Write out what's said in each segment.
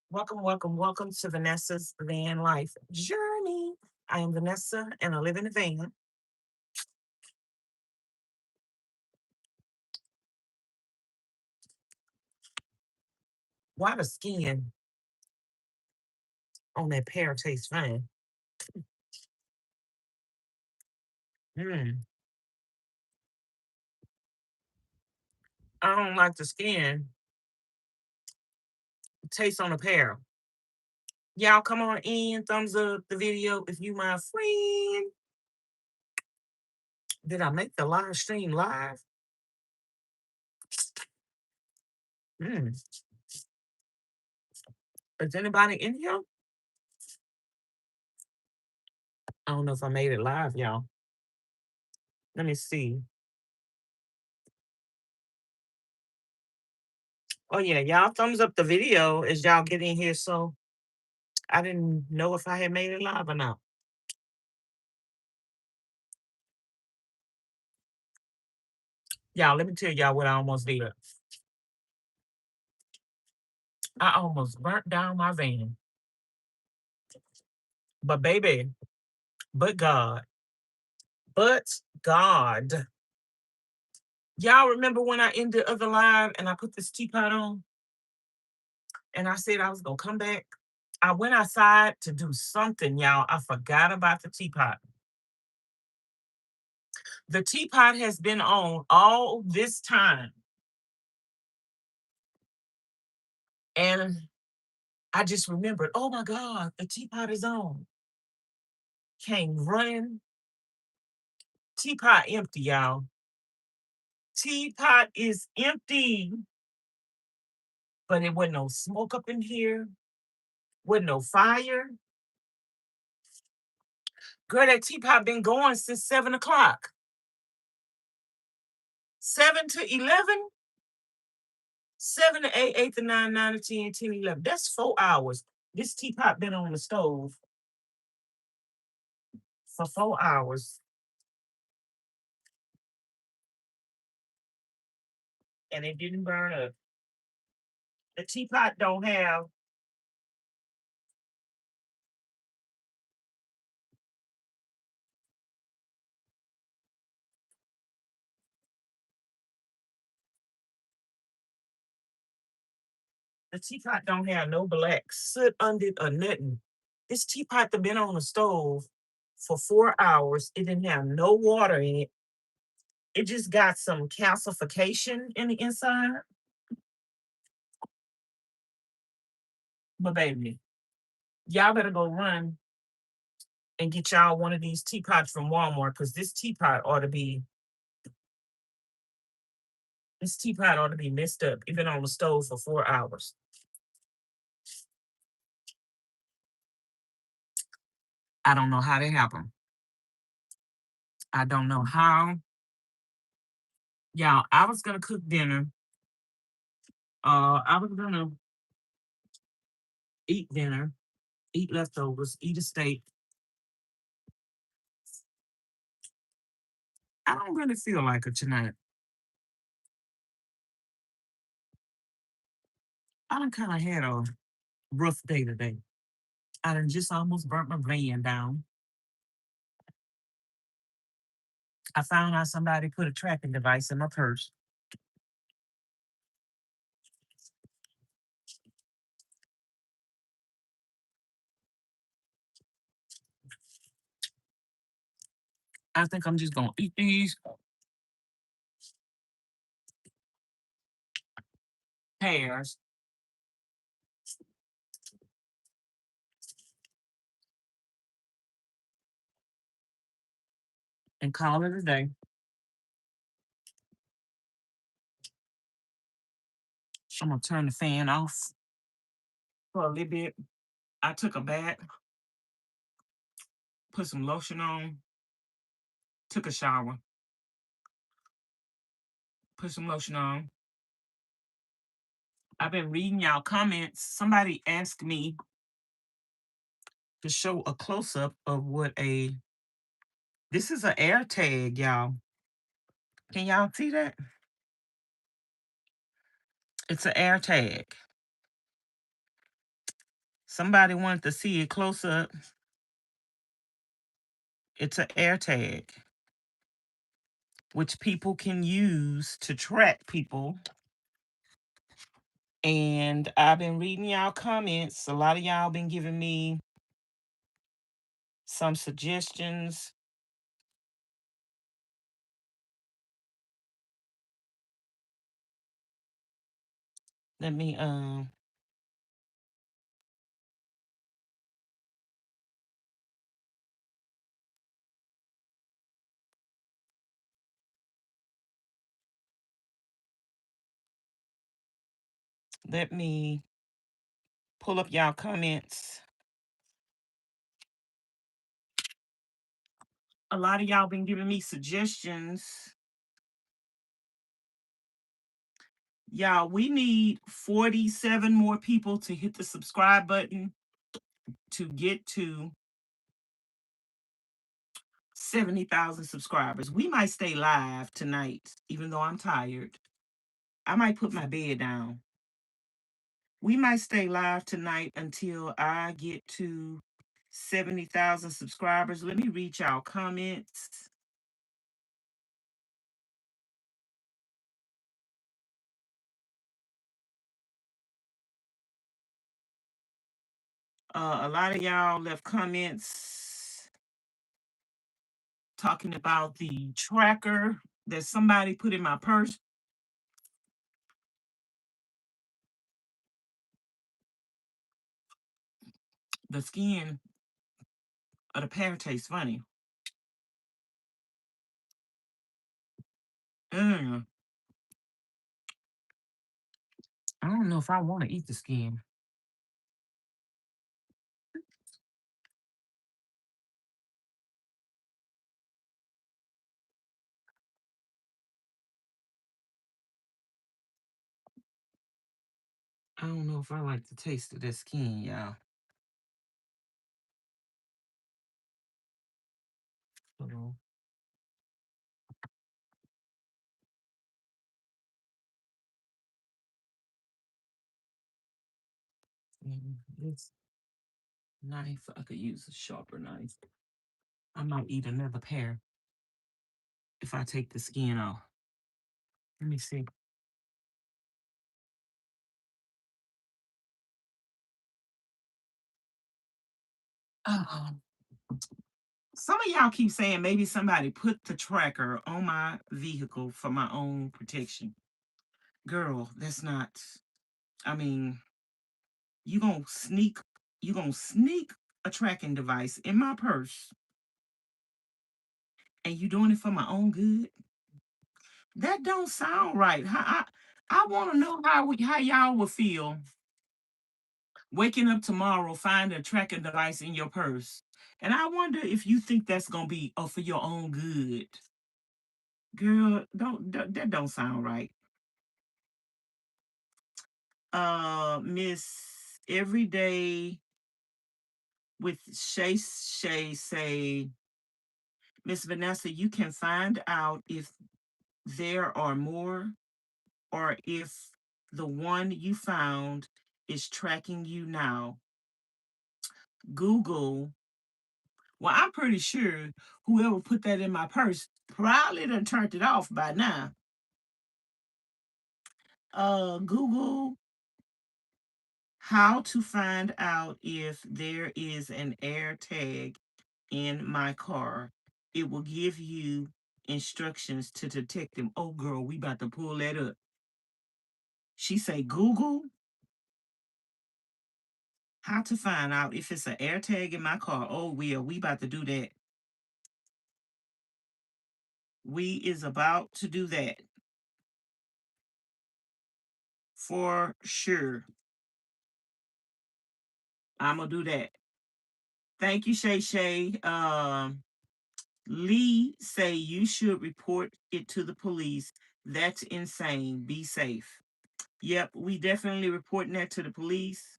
Welcome, welcome, welcome to Vanessa's Van Life Journey. I am Vanessa and I live in a van. Why the skin on that pear tastes fine? Mm, I don't like the skin. Taste on the pear. Y'all come on in, thumbs up the video if you my friend. Did I make the live stream live? Mm. Is anybody in here? I don't know if I made it live, y'all. Let me see. Oh yeah, y'all thumbs up the video as y'all get in here. So I didn't know if I had made it live or not. Y'all, let me tell y'all what I almost did. I almost burnt down my van. But baby, but God, but God. Y'all remember when I ended the other live and I put this teapot on and I said I was gonna come back? I went outside to do something, y'all. I forgot about the teapot. The teapot has been on all this time. And I just remembered, oh my God, the teapot is on. Came running. Teapot empty, y'all. Teapot is empty. But it wasn't no smoke up in here. Wasn't no fire. Girl, that teapot been going since 7 o'clock. 7 to 11? 7 to 8, 8 to 9, 9 to 10, 10 to 11. That's 4 hours. This teapot been on the stove for 4 hours. And it didn't burn up. The teapot don't have the teapot don't have no black soot under it or nothing. This teapot that been on the stove for 4 hours. It didn't have no water in it. It just got some calcification in the inside. But baby, y'all better go run and get y'all one of these teapots from Walmart because this teapot ought to be messed up. It's been on the stove for 4 hours. I don't know how that happened. I don't know how. Y'all, I was gonna cook dinner. I was gonna eat dinner, eat leftovers, eat a steak. I don't really feel like it tonight. I done kind of had a rough day today. I done just almost burnt my van down. I found out somebody put a tracking device in my purse. I think I'm just gonna eat these pears and call it a day. I'm gonna turn the fan off for a little bit. I took a bath, put some lotion on, took a shower, put some lotion on. I've been reading y'all comments. Somebody asked me to show a close up of what a This is an air tag, y'all. Can y'all see that? It's an air tag. Somebody wanted to see it close up. It's an air tag, which people can use to track people. And I've been reading y'all comments. A lot of y'all been giving me some suggestions. Let me let me pull up y'all comments. A lot of y'all been giving me suggestions. Y'all, we need 47 more people to hit the subscribe button to get to 70,000 subscribers. We might stay live tonight, even though I'm tired. I might put my bed down. We might stay live tonight until I get to 70,000 subscribers. Let me read y'all comments. A lot of y'all left comments talking about the tracker that somebody put in my purse. The skin of the pear tastes funny. Mm. I don't know if I want to eat the skin. I don't know if I like the taste of that skin, y'all. Hold on. This knife, I could use a sharper knife. I might eat another pear if I take the skin off. Let me see. Um, some of y'all keep saying maybe somebody put the tracker on my vehicle for my own protection. Girl, that's not. I mean, you gonna sneak a tracking device in my purse, and you doing it for my own good? That don't sound right. I want to know how y'all would feel waking up tomorrow, find a tracking device in your purse, and I wonder if you think that's gonna be for your own good. Girl, that don't sound right. Miss Everyday with Shay say, Miss Vanessa, you can find out if there are more or if the one you found is tracking you now. Google. Well, I'm pretty sure whoever put that in my purse probably done turned it off by now. Google how to find out if there is an air tag in my car. It will give you instructions to detect them. Oh girl, we about to pull that up. She say Google how to find out if it's an air tag in my car. Oh, we about to do that. We is about to do that for sure. I'm gonna do that. Thank you, Shay Shay. Lee say you should report it to the police. That's insane. Be safe. Yep, we definitely reporting that to the police.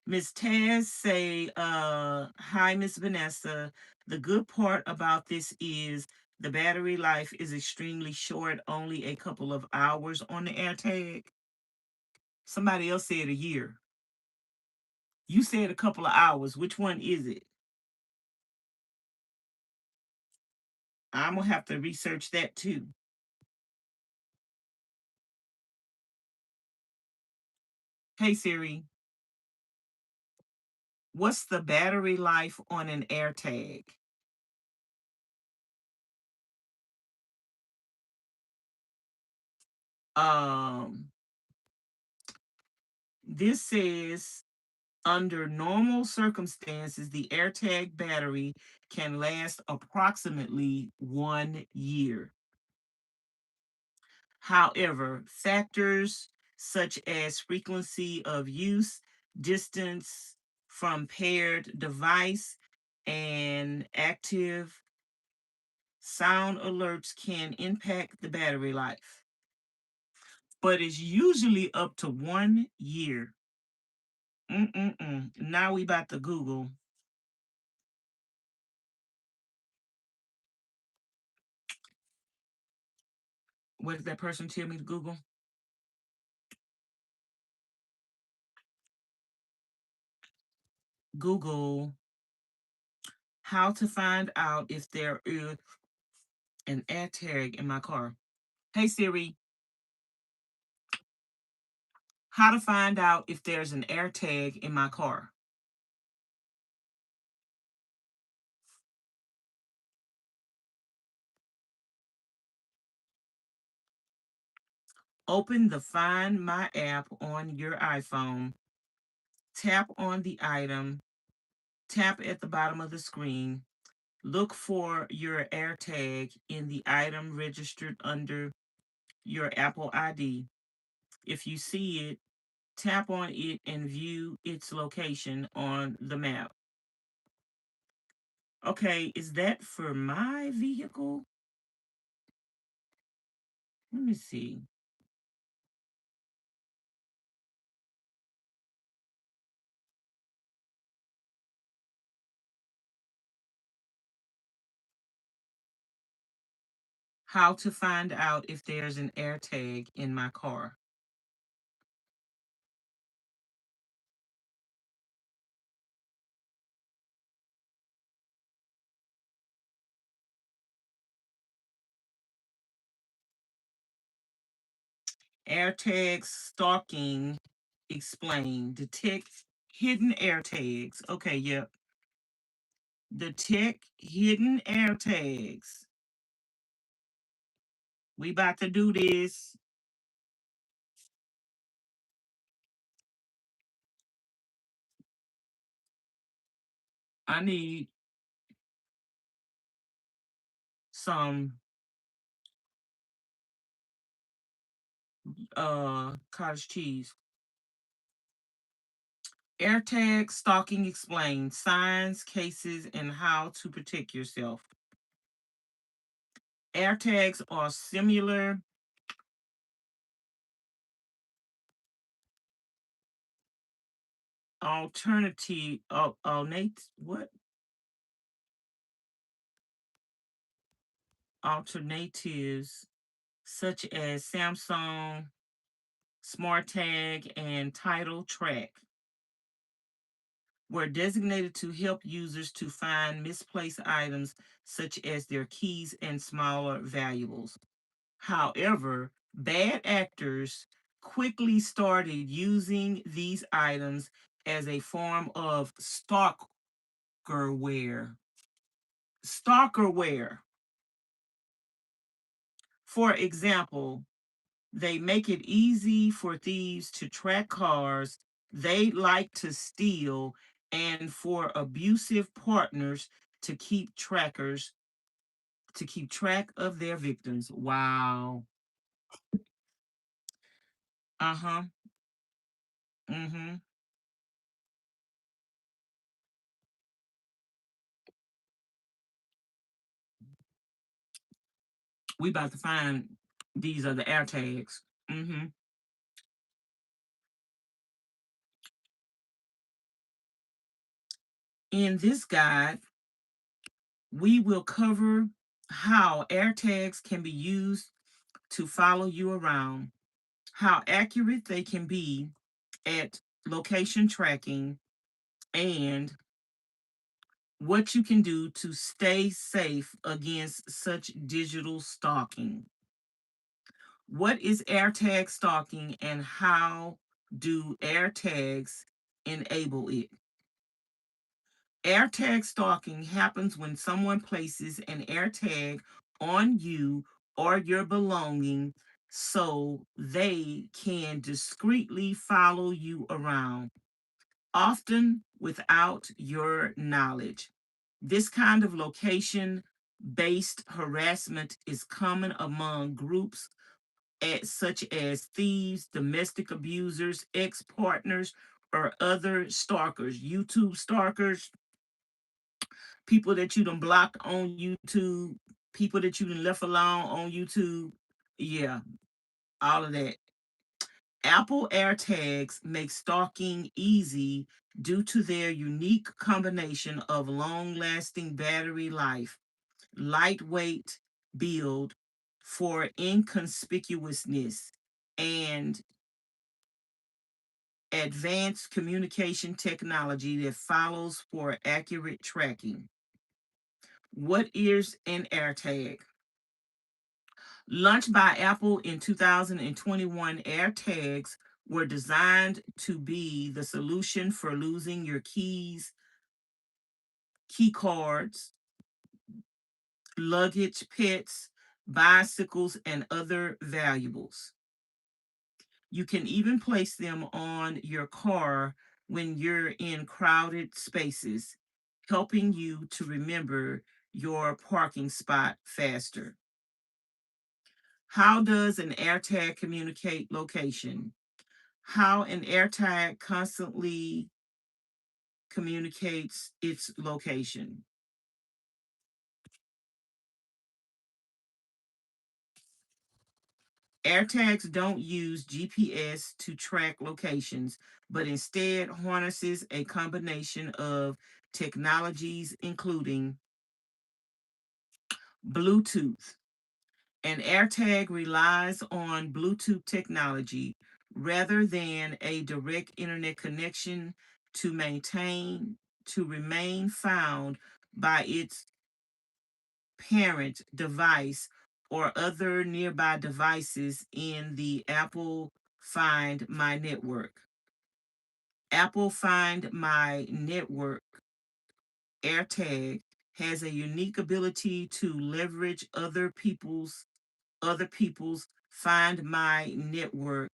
Miss Taz say, hi, Miss Vanessa. The good part about this is the battery life is extremely short, only a couple of hours on the air tag. Somebody else said a year. You said a couple of hours. Which one is it? I'm going to have to research that too. Hey, Siri. What's the battery life on an air tag? Um, this says under normal circumstances, the AirTag battery can last approximately 1 year. However, factors such as frequency of use, distance from paired device, and active sound alerts can impact the battery life, but it's usually up to 1 year. Now we about to Google. What did that person tell me to Google? Google how to find out if there is an air tag in my car. Hey Siri, how to find out if there's an air tag in my car. Open the Find My app on your iPhone. Tap on the item. Tap at the bottom of the screen. Look for your air tag in the item registered under your Apple ID. If you see it, tap on it and view its location on the map. Okay, is that for my vehicle? Let me see. How to find out if there's an air tag in my car. Air tags stalking explained. Detect hidden air tags. Okay, yep. Detect hidden air tags. We about to do this. I need some cottage cheese. AirTag stalking explained signs, cases, and how to protect yourself. AirTags are similar alternative what alternatives such as Samsung Smart Tag and Title Track were designated to help users to find misplaced items such as their keys and smaller valuables. However, bad actors quickly started using these items as a form of stalkerware. Stalkerware. For example, they make it easy for thieves to track cars they like to steal and for abusive partners to keep track of their victims. Wow. Uh-huh. Mm-hmm. We about to find these are the air tags. Mm-hmm. In this guide, we will cover how AirTags can be used to follow you around, how accurate they can be at location tracking, and what you can do to stay safe against such digital stalking. What is AirTag stalking and how do AirTags enable it? AirTag stalking happens when someone places an AirTag on you or your belonging so they can discreetly follow you around, often without your knowledge. This kind of location based harassment is common among groups such as thieves, domestic abusers, ex partners, or other stalkers, YouTube stalkers, people that you done blocked on YouTube, people that you done left alone on YouTube. Yeah, all of that. Apple AirTags make stalking easy due to their unique combination of long lasting battery life, lightweight build for inconspicuousness, and advanced communication technology that follows for accurate tracking. What is an AirTag? Launched by Apple in 2021, AirTags were designed to be the solution for losing your keys, key cards, luggage, pets, bicycles, and other valuables. You can even place them on your car when you're in crowded spaces, helping you to remember your parking spot faster. How does an AirTag communicate location? How an AirTag constantly communicates its location. AirTags don't use GPS to track locations, but instead harnesses a combination of technologies, including Bluetooth. An AirTag relies on Bluetooth technology rather than a direct internet connection to remain found by its parent device or other nearby devices in the Apple Find My Network. Apple Find My Network AirTag has a unique ability to leverage other people's Find My Network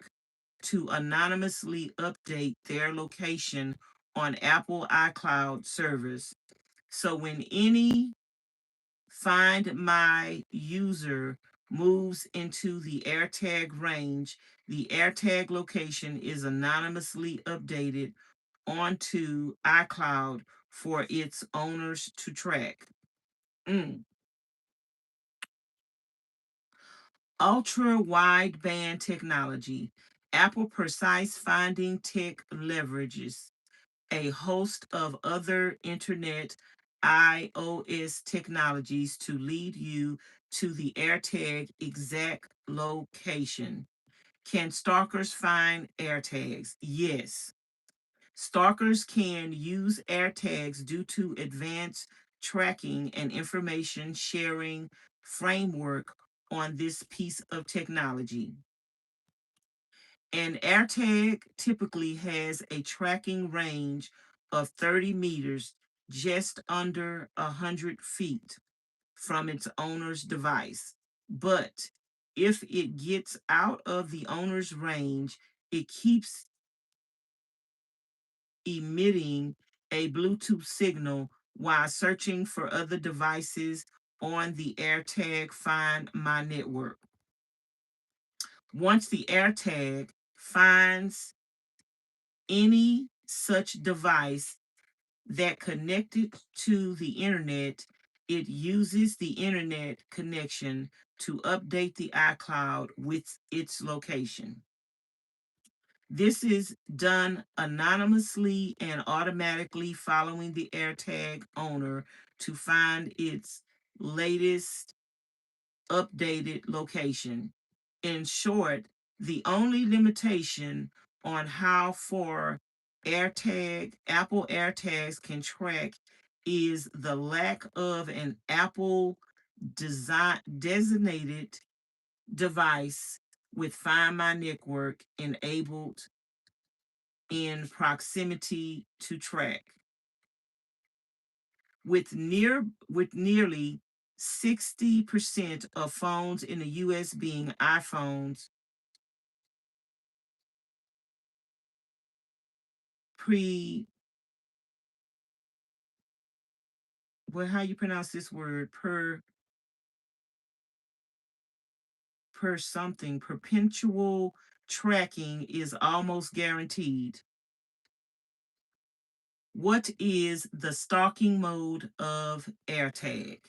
to anonymously update their location on Apple iCloud servers. So when any Find My user moves into the AirTag range, the AirTag location is anonymously updated onto iCloud for its owners to track. Mm. Ultra wideband technology. Apple Precise Finding Tech leverages a host of other internet iOS technologies to lead you to the AirTag exact location. Can stalkers find AirTags? Yes. Stalkers can use AirTags due to advanced tracking and information sharing framework on this piece of technology. An AirTag typically has a tracking range of 30 meters, just under 100 feet from its owner's device. But if it gets out of the owner's range, it keeps emitting a Bluetooth signal while searching for other devices on the AirTag Find My Network. Once the AirTag finds any such device that connected to the internet, it uses the internet connection to update the iCloud with its location. This is done anonymously and automatically following the AirTag owner to find its latest updated location. In short, the only limitation on how far Apple AirTags can track is the lack of an Apple designated device with Find My Network enabled in proximity to track. With nearly 60% of phones in the US being iPhones pre well, how you pronounce this word? Per something, perpetual tracking is almost guaranteed. What is the stalking mode of AirTag?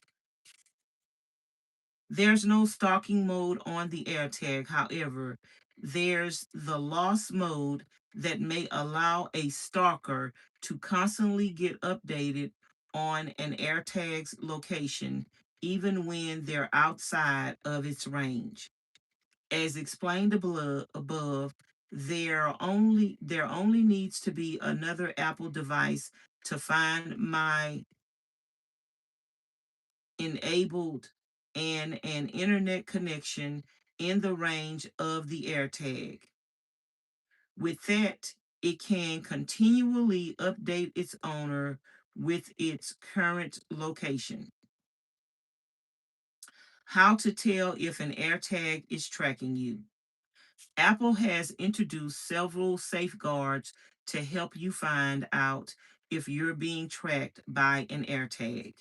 There's no stalking mode on the AirTag. However, there's the lost mode that may allow a stalker to constantly get updated on an AirTag's location, even when they're outside of its range. As explained above, there only needs to be another Apple device to find my enabled and an internet connection in the range of the AirTag. With that, it can continually update its owner with its current location. How to tell if an AirTag is tracking you. Apple has introduced several safeguards to help you find out if you're being tracked by an AirTag.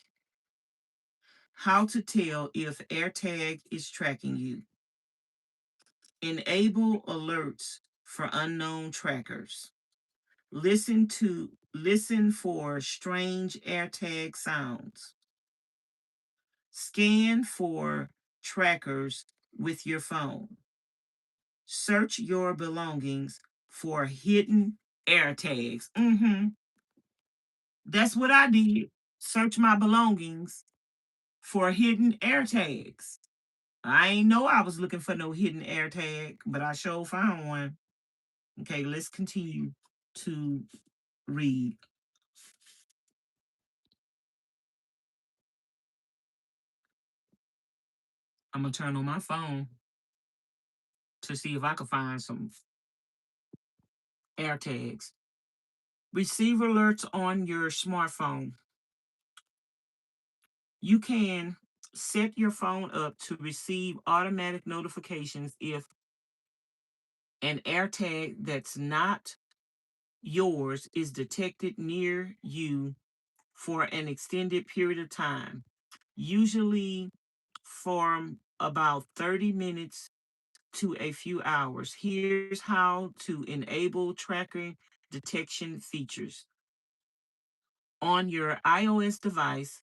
How to tell if AirTag is tracking you. Enable alerts for unknown trackers. Listen for strange AirTag sounds. Scan for trackers with your phone. Search your belongings for hidden AirTags. That's what I did. Search my belongings for hidden AirTags. I ain't know I was looking for no hidden AirTag, but I sure found one. Okay, let's continue to read. I'm gonna turn on my phone to see if I can find some AirTags. Receive alerts on your smartphone. You can set your phone up to receive automatic notifications if an AirTag that's not yours is detected near you for an extended period of time, usually from about 30 minutes to a few hours. Here's how to enable tracking detection features. On your iOS device,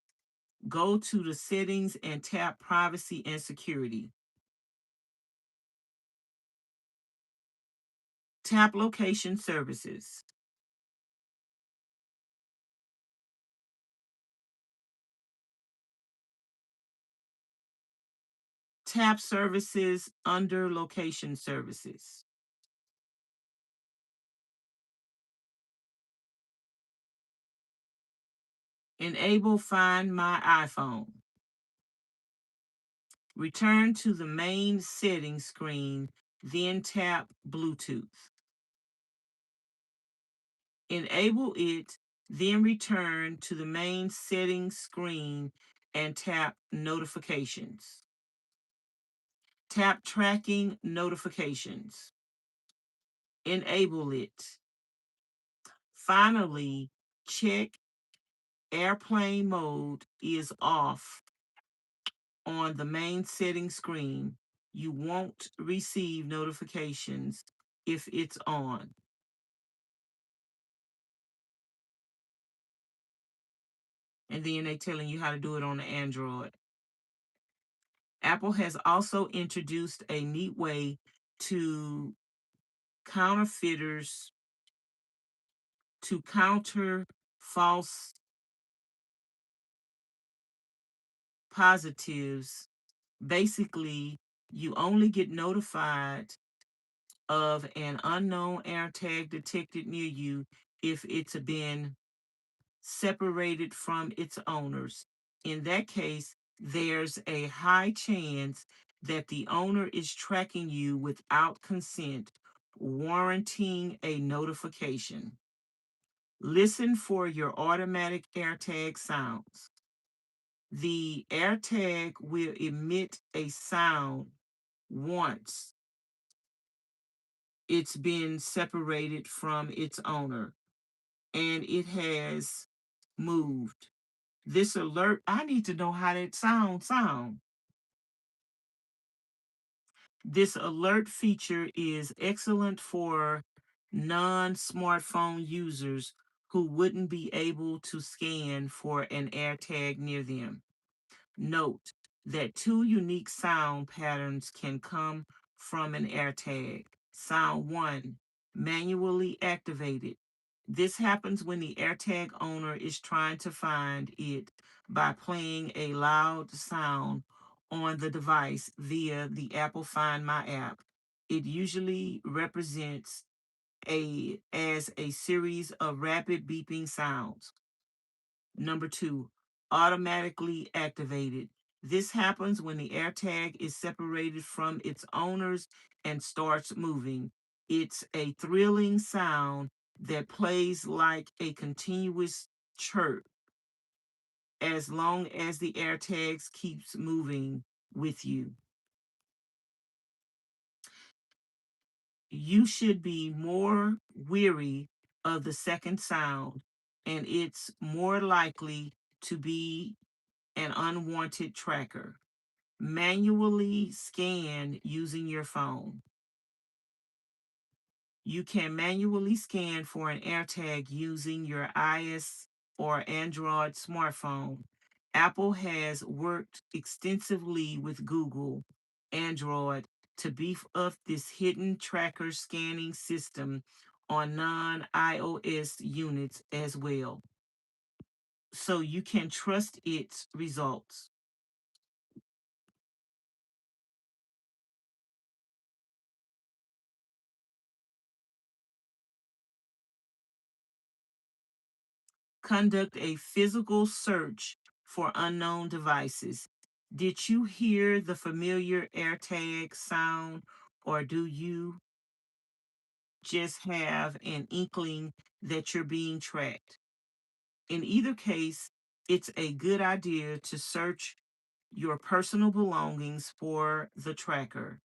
go to the settings and tap privacy and security. Tap location services. Tap services under location services. Enable Find My iPhone. Return to the main settings screen, then tap Bluetooth. Enable it, then return to the main settings screen and tap Notifications. Tap Tracking Notifications. Enable it. Finally, check airplane mode is off on the main settings screen. You won't receive notifications if it's on. And then they telling you how to do it on the Android. Apple has also introduced a neat way to counterfeiters to counter false positives. Basically, you only get notified of an unknown AirTag detected near you if it's been separated from its owners. In that case, there's a high chance that the owner is tracking you without consent, warranting a notification. Listen for your automatic AirTag sounds. The AirTag will emit a sound once it's been separated from its owner and it has moved. This alert, I need to know how that sound. This alert feature is excellent for non-smartphone users who wouldn't be able to scan for an AirTag near them. Note that two unique sound patterns can come from an AirTag. Sound 1, manually activated. This happens when the AirTag owner is trying to find it by playing a loud sound on the device via the Apple Find My app. It usually represents as a series of rapid beeping sounds. Number 2, automatically activated. This happens when the AirTag is separated from its owners and starts moving. It's a thrilling sound that plays like a continuous chirp as long as the AirTags keeps moving with you. You should be more weary of the second sound, and it's more likely to be an unwanted tracker. Manually scan using your phone. You can manually scan for an AirTag using your iOS or Android smartphone. Apple has worked extensively with Google Android to beef up this hidden tracker scanning system on non-iOS units as well, so you can trust its results. Conduct a physical search for unknown devices. Did you hear the familiar AirTag sound, or do you just have an inkling that you're being tracked? In either case, it's a good idea to search your personal belongings for the tracker.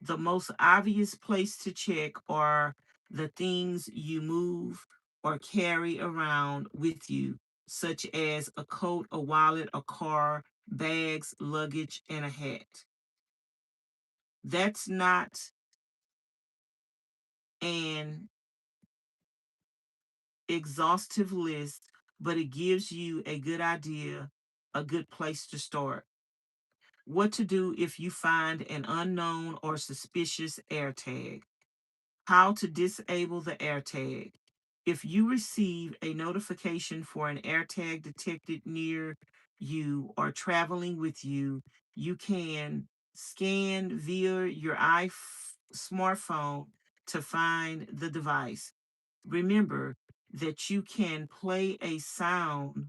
The most obvious place to check are the things you move or carry around with you, such as a coat, a wallet, a car, bags, luggage, and a hat. That's not an exhaustive list, but it gives you a good idea, a good place to start. What to do if you find an unknown or suspicious AirTag. How to disable the AirTag. If you receive a notification for an AirTag detected near you or traveling with you, you can scan via your smartphone to find the device. Remember that you can play a sound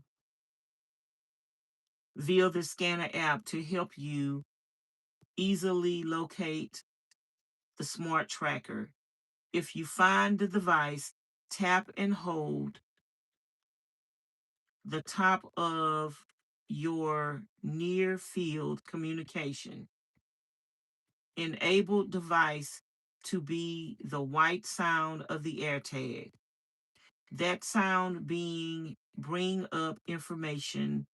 via the scanner app to help you easily locate the smart tracker. If you find the device, tap and hold the top of your near field communication. Enable device to be the white sound of the AirTag. That sound being bring up information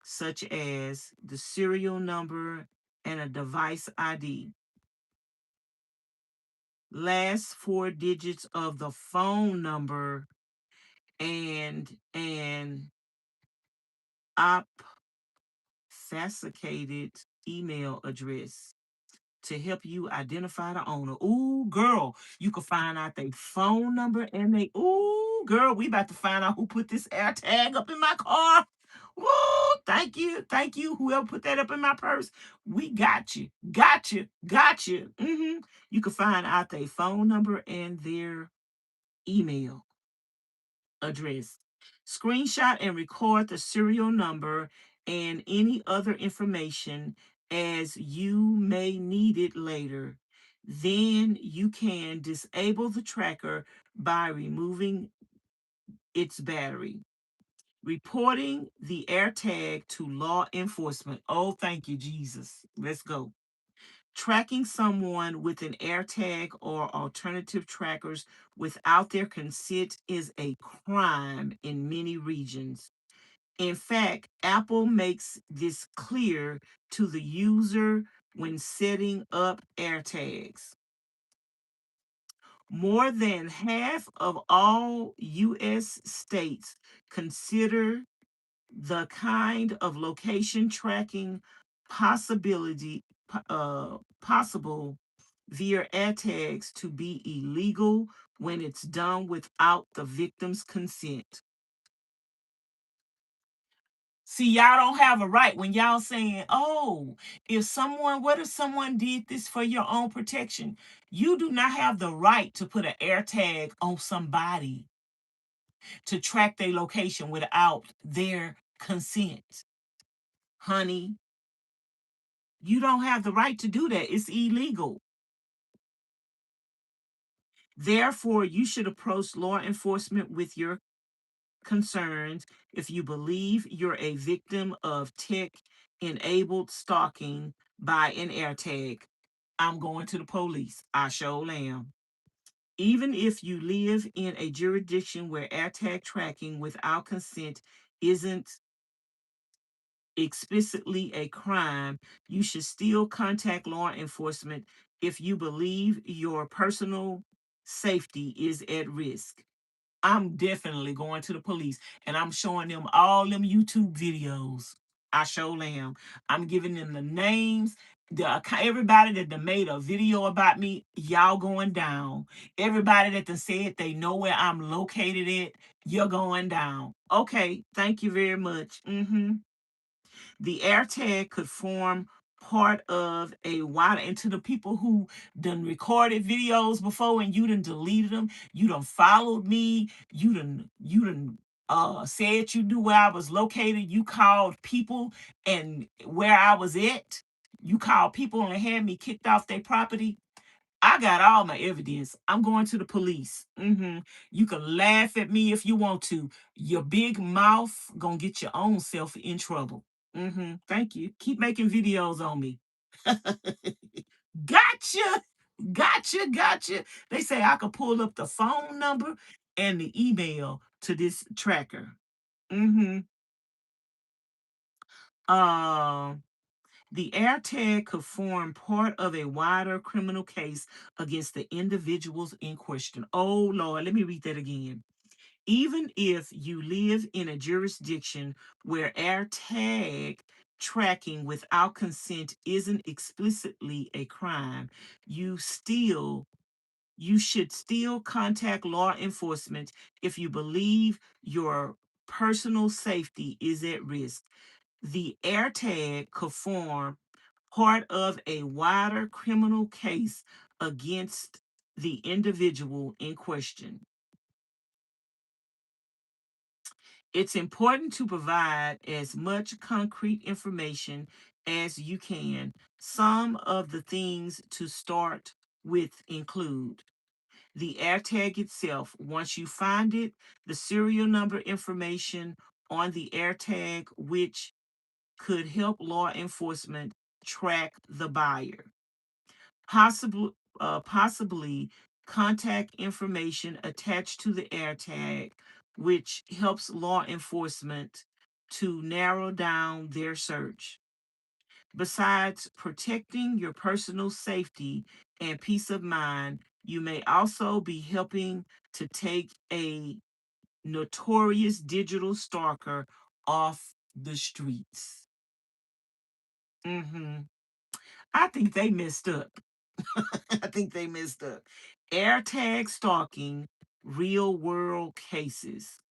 such as the serial number and a device ID. Last four digits of the phone number and an obfuscated email address. to help you identify the owner. Ooh, girl, you can find out their phone number and they, ooh, girl, we about to find out who put this air tag up in my car. Woo, thank you. Thank you. Whoever put that up in my purse. We got you. Got you. Got you. You can find out their phone number and their email address. Screenshot and record the serial number and any other information as you may need it later. Then you can disable the tracker by removing its battery. Reporting the AirTag to law enforcement. Oh, thank you, Jesus. Let's go. Tracking someone with an AirTag or alternative trackers without their consent is a crime in many regions. In fact, Apple makes this clear to the user when setting up AirTags. More than half of all U.S. states consider the kind of location tracking possible via AirTags to be illegal when it's done without the victim's consent. See, y'all don't have a right when y'all saying, oh, what if someone did this for your own protection? You do not have the right to put an AirTag on somebody to track their location without their consent. Honey, you don't have the right to do that. It's illegal. Therefore, you should approach law enforcement with your concerns if you believe you're a victim of tech enabled stalking by an AirTag. I'm going to the police. I sure am. Even if you live in a jurisdiction where AirTag tracking without consent isn't explicitly a crime, you should still contact law enforcement if you believe your personal safety is at risk. I'm definitely going to the police and I'm showing them all them YouTube videos. I sure am. I'm giving them the names, everybody that done made a video about me, y'all going down. Everybody that done said they know where I'm located at, you're going down. Okay, thank you very much. The AirTag could form part of a wider, and to the people who done recorded videos before and you done deleted them, you done followed me, you done said you knew where I was located, you called people and where I was at, you called people and had me kicked off their property. I got all my evidence. I'm going to the police. You can laugh at me if you want to. Your big mouth gonna get your own self in trouble. Thank you. Keep making videos on me. Gotcha. Gotcha. Gotcha. They say I could pull up the phone number and the email to this tracker. Mm-hmm. Um, the AirTag could form part of a wider criminal case against the individuals in question. Oh, Lord, let me read that again. Even if you live in a jurisdiction where AirTag tracking without consent isn't explicitly a crime, you should still contact law enforcement if you believe your personal safety is at risk. The AirTag could form part of a wider criminal case against the individual in question. It's important to provide as much concrete information as you can. Some of the things to start with include the AirTag itself. Once you find it, the serial number information on the AirTag, which could help law enforcement track the buyer. Possibly contact information attached to the AirTag, which helps law enforcement to narrow down their search. Besides protecting your personal safety and peace of mind, you may also be helping to take a notorious digital stalker off the streets. hmm I think they messed up. I think they messed up. AirTag stalking, real world cases.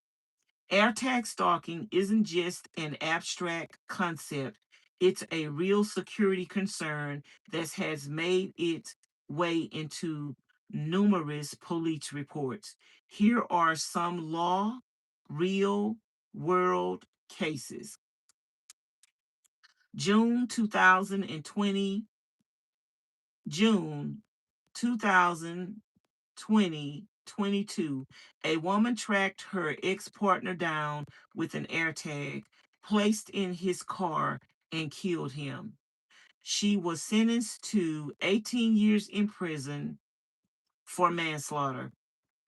AirTag stalking isn't just an abstract concept, it's a real security concern that has made its way into numerous police reports. Here are some real world cases. June 2020, June 2020, 22, a woman tracked her ex-partner down with an AirTag placed in his car and killed him. She was sentenced to 18 years in prison for manslaughter,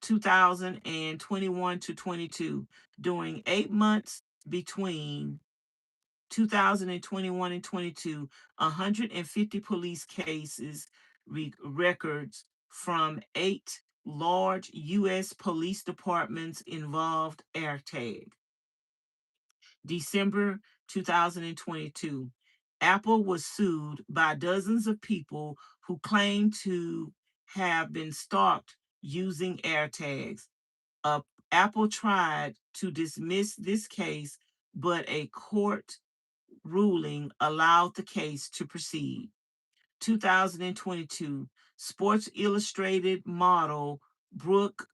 2021 to 22. During 8 months between 2021 and 22, 150 police cases records from 8 large U.S. police departments involved AirTag. December 2022, Apple was sued by dozens of people who claimed to have been stalked using AirTags. Uh, Apple tried to dismiss this case, but a court ruling allowed the case to proceed. 2022, Sports Illustrated model Brooks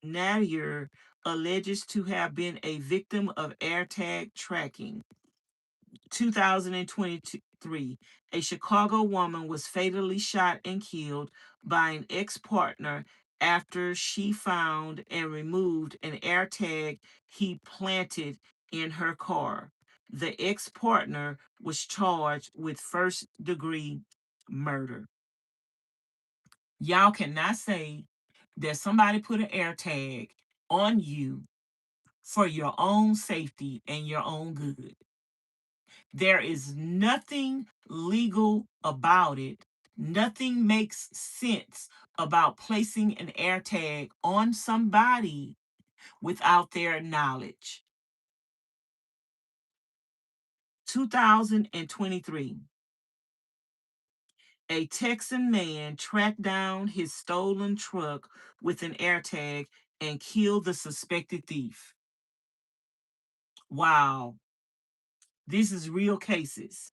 Nadir alleges to have been a victim of AirTag tracking. 2023, a Chicago woman was fatally shot and killed by an ex partner after she found and removed an AirTag he planted in her car. The ex partner was charged with first-degree murder. Y'all cannot say that somebody put an AirTag on you for your own safety and your own good. There is nothing legal about it. Nothing makes sense about placing an AirTag on somebody without their knowledge. 2023, a Texan man tracked down his stolen truck with an AirTag and killed the suspected thief. Wow, this is real cases.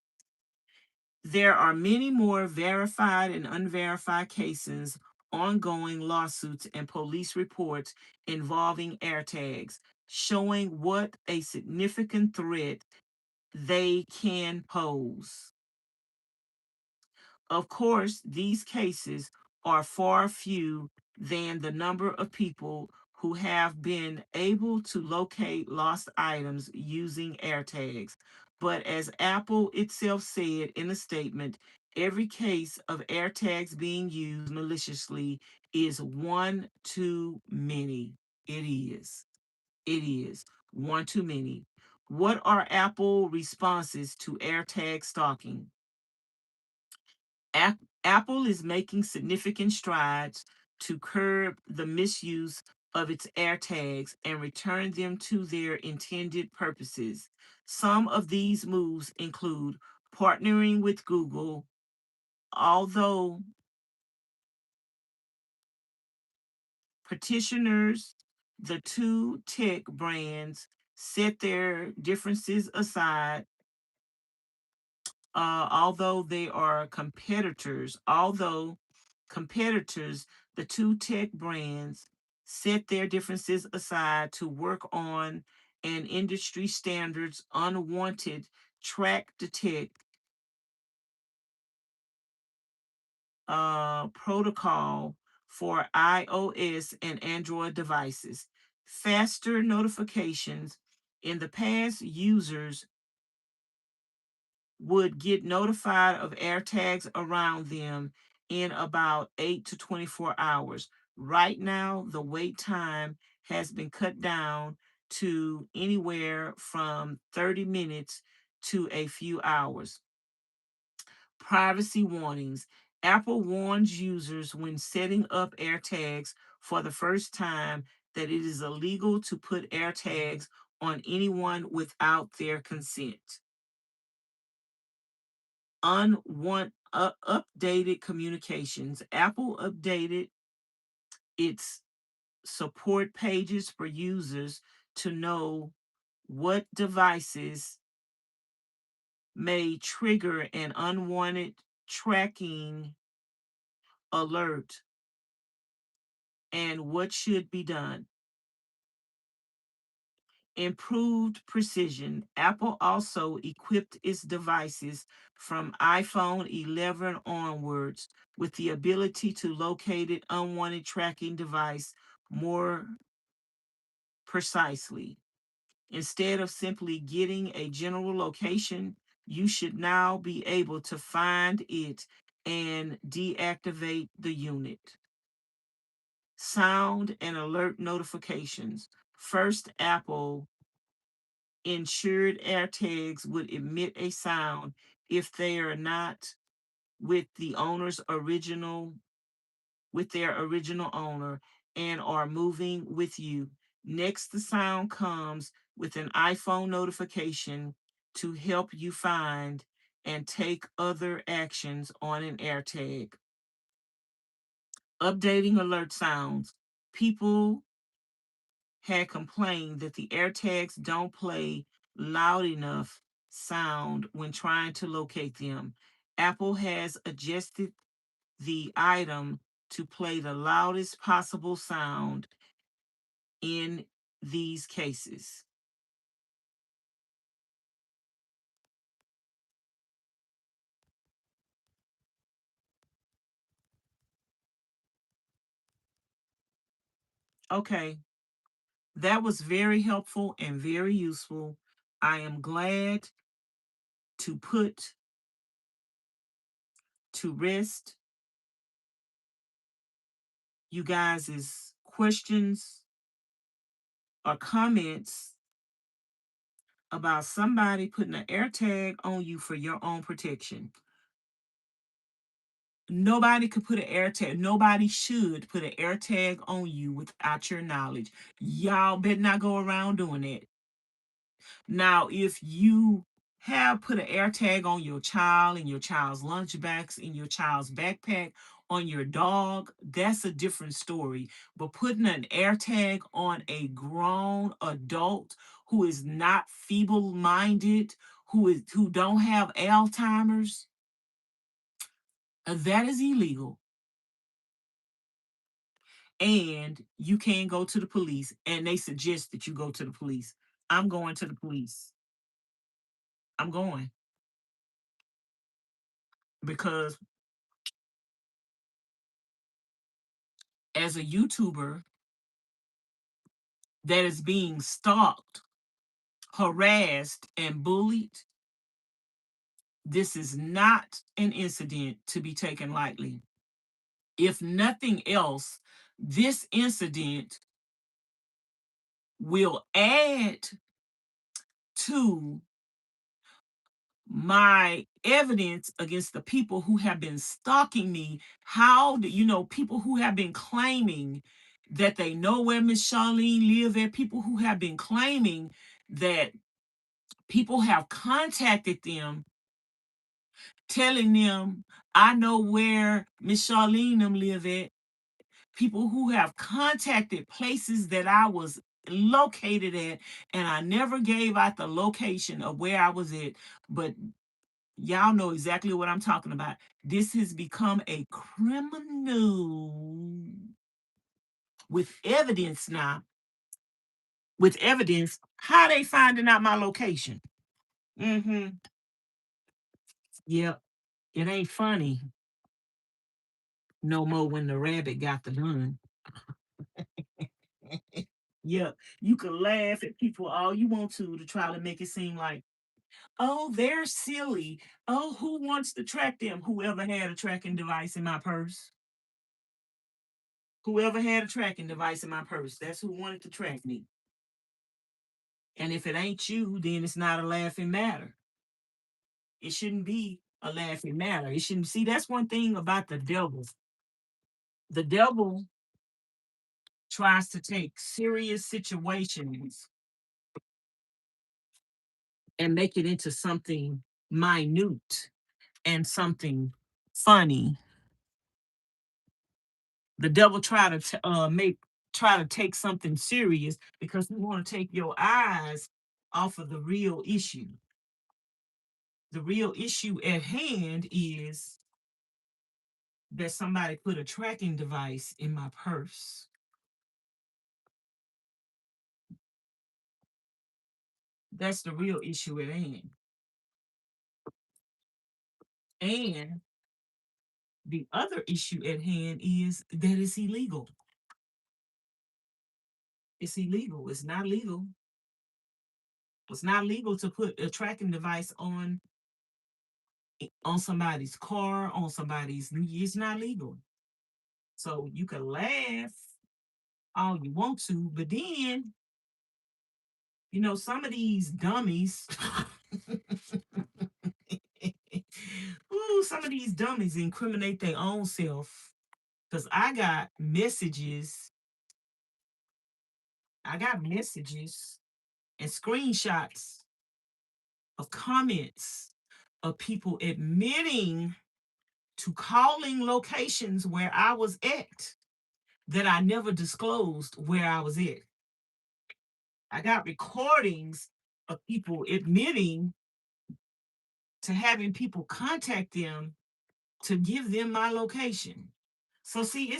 There are many more verified and unverified cases, ongoing lawsuits, and police reports involving AirTags, showing what a significant threat they can pose. Of course, these cases are far few than the number of people who have been able to locate lost items using AirTags. But as Apple itself said in a statement, every case of AirTags being used maliciously is one too many. It is. It is one too many. What are Apple responses to AirTag stalking? Apple is making significant strides to curb the misuse of its AirTags and return them to their intended purposes. Some of these moves include partnering with Google, although petitioners, the two tech brands set their differences aside. Although they are competitors, the two tech brands set their differences aside to work on an industry standards unwanted track detect protocol for iOS and Android devices. Faster notifications. In the past, users would get notified of AirTags around them in about 8 to 24 hours. Right now, the wait time has been cut down to anywhere from 30 minutes to a few hours. Privacy warnings. Apple warns users when setting up AirTags for the first time that it is illegal to put AirTags on anyone without their consent. updated communications. Apple updated its support pages for users to know what devices may trigger an unwanted tracking alert and what should be done. Improved precision. Apple also equipped its devices from iPhone 11 onwards with the ability to locate an unwanted tracking device more precisely. Instead of simply getting a general location, you should now be able to find it and deactivate the unit. Sound and alert notifications. First, Apple ensured AirTags would emit a sound if they are not with the owner's original with their original owner and are moving with you. Next, the sound comes with an iPhone notification to help you find and take other actions on an AirTag. Updating alert sounds. People had complained that the AirTags don't play loud enough sound when trying to locate them. Apple has adjusted the item to play the loudest possible sound in these cases. Okay, that was very helpful and very useful. I am glad to put to rest you guys' questions or comments about somebody putting an air tag on you for your own protection. Nobody could put an air tag. Nobody should put an air tag on you without your knowledge. Y'all better not go around doing that. Now, if you have put an air tag on your child, in your child's lunchbox, in your child's backpack, on your dog, that's a different story. But putting an air tag on a grown adult who is not feeble-minded, who don't have Alzheimer's, that is illegal. And you can go to the police, and they suggest that you go to the police. I'm going to the police. I'm going because as a YouTuber that is being stalked, harassed, and bullied, this is not an incident to be taken lightly. If nothing else, this incident will add to my evidence against the people who have been stalking me. How do you know people who have been claiming that they know where Ms Charlene live at, people who have been claiming that people have contacted them telling them I know where Ms Charlene them live at, people who have contacted places that I was located at, and I never gave out the location of where I was at, but y'all know exactly what I'm talking about. This has become a criminal with evidence now. With evidence, how they finding out my location? Mm-hmm. Yep. It ain't funny no more when the rabbit got the gun. Yep. You can laugh at people all you want to try to make it seem like, oh, they're silly. Oh, who wants to track them? Whoever had a tracking device in my purse. Whoever had a tracking device in my purse, that's who wanted to track me. And if it ain't you, then it's not a laughing matter. It shouldn't be a laughing matter. It shouldn't. See, that's one thing about the devil. The devil tries to take serious situations and make it into something minute. and something funny, the devil try to take something serious because he want to take your eyes off of the real issue. The real issue at hand is that somebody put a tracking device in my purse. That's the real issue at hand. And the other issue at hand is that it's illegal. It's illegal. It's not legal. It's not legal to put a tracking device on somebody's car, on somebody's. It's not legal. So you can laugh all you want to, but then some of these dummies. Ooh, some of these dummies incriminate their own self. Because I got messages and screenshots of comments of people admitting to calling locations where I was at that I never disclosed where I was at. I got recordings of people admitting to having people contact them to give them my location. So, see,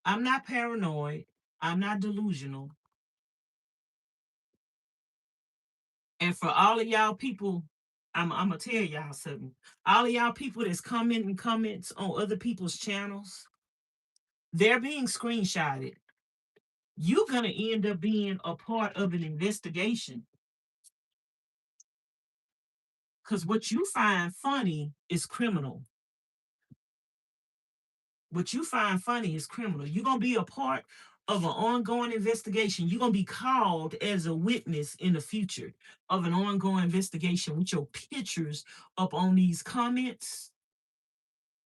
I'm not paranoid, I'm not delusional. And for all of y'all people, I'm gonna tell y'all something. All of y'all people that's commenting comments on other people's channels, they're being screenshotted. You're gonna end up being a part of an investigation. Because what you find funny is criminal. What you find funny is criminal. You're gonna be a part of an ongoing investigation. You're gonna be called as a witness in the future of an ongoing investigation with your pictures up on these comments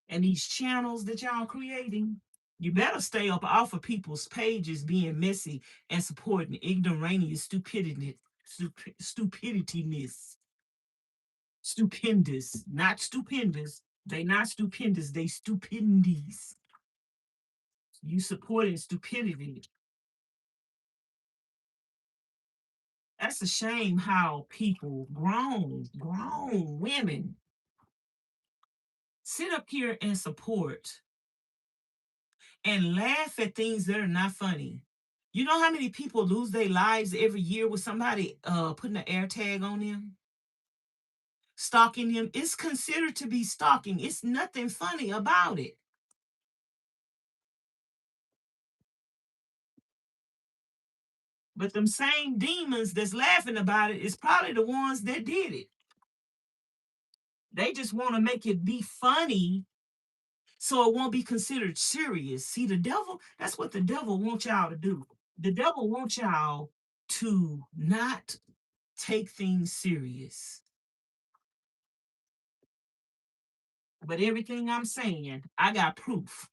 and these channels that y'all creating. You better stay up off of people's pages being messy and supporting ignoramus stupidityness. Stupendous, not stupendous. They not stupendous, they stupendies. You supporting stupidity. That's a shame how people, grown women, sit up here and support and laugh at things that are not funny. You know how many people lose their lives every year with somebody putting an air tag on them? Stalking them. It's considered to be stalking. It's nothing funny about it. But them same demons that's laughing about it is probably the ones that did it. They just want to make it be funny so it won't be considered serious. See, the devil, that's what the devil wants y'all to do. The devil wants y'all to not take things serious. But everything I'm saying, I got proof.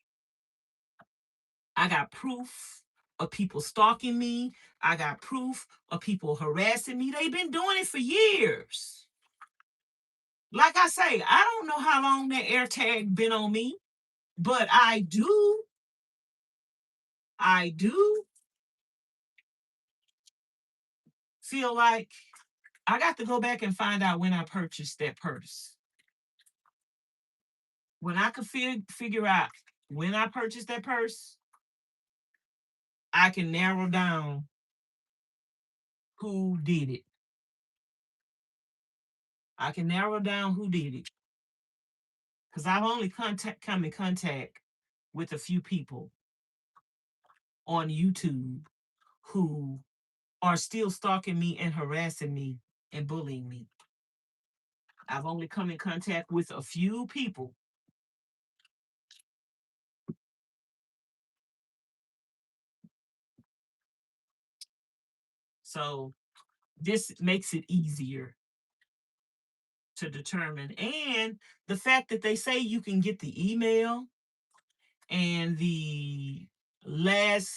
I got proof of people stalking me. I got proof of people harassing me. They've been doing it for years. Like I say, I don't know how long that air tag been on me, but I do feel like I got to go back and find out when I purchased that purse. When I could figure out when I purchased that purse, I can narrow down who did it. I can narrow down who did it because I've only come in contact with a few people on YouTube who are still stalking me and harassing me and bullying me. I've only come in contact with a few people. So this makes it easier to determine. And the fact that they say you can get the email and the last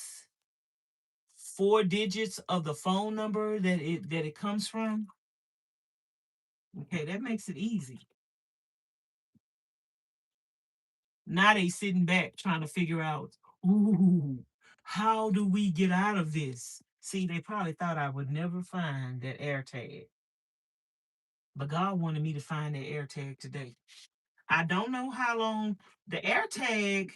four digits of the phone number that it comes from, okay, that makes it easy. Now they sitting back trying to figure out, ooh, how do we get out of this? See, they probably thought I would never find that air tag, but God wanted me to find that air tag today. I don't know how long the air tag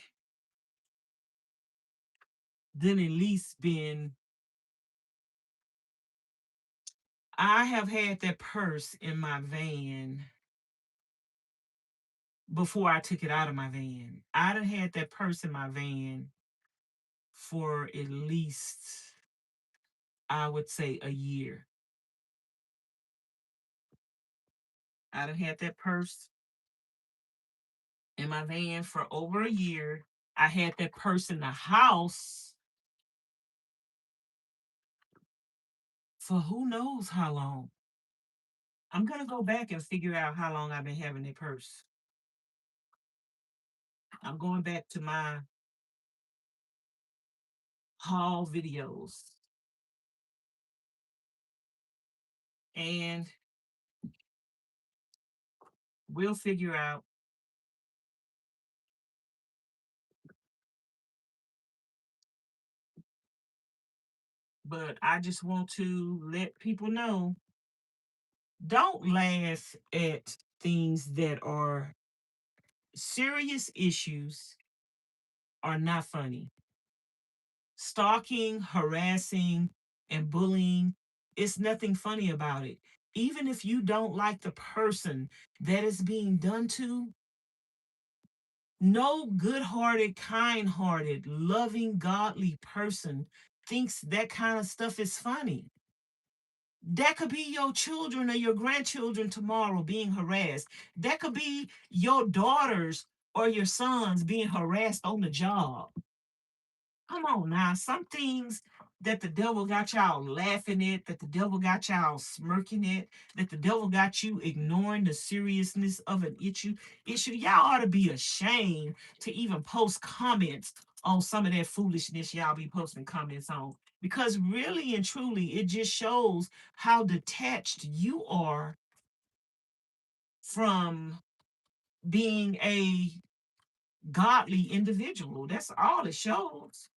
then at least been. I have had that purse in my van before I took it out of my van. I done had that purse in my van for at least, I would say, a year. I done had that purse in my van for over a year. I had that purse in the house for who knows how long. I'm gonna go back and figure out how long I've been having that purse. I'm going back to my haul videos and we'll figure out. But I just want to let people know, don't laugh at things that are serious issues are not funny. Stalking, harassing, and bullying, it's nothing funny about it. Even if you don't like the person that is being done to, no good hearted, kind hearted, loving, godly person thinks that kind of stuff is funny. That could be your children or your grandchildren tomorrow being harassed. That could be your daughters or your sons being harassed on the job. Come on now. Some things that the devil got y'all laughing at, that the devil got y'all smirking at, that the devil got you ignoring the seriousness of an issue. Y'all ought to be ashamed to even post comments on some of that foolishness y'all be posting comments on. Because really and truly, it just shows how detached you are from being a godly individual. That's all it shows.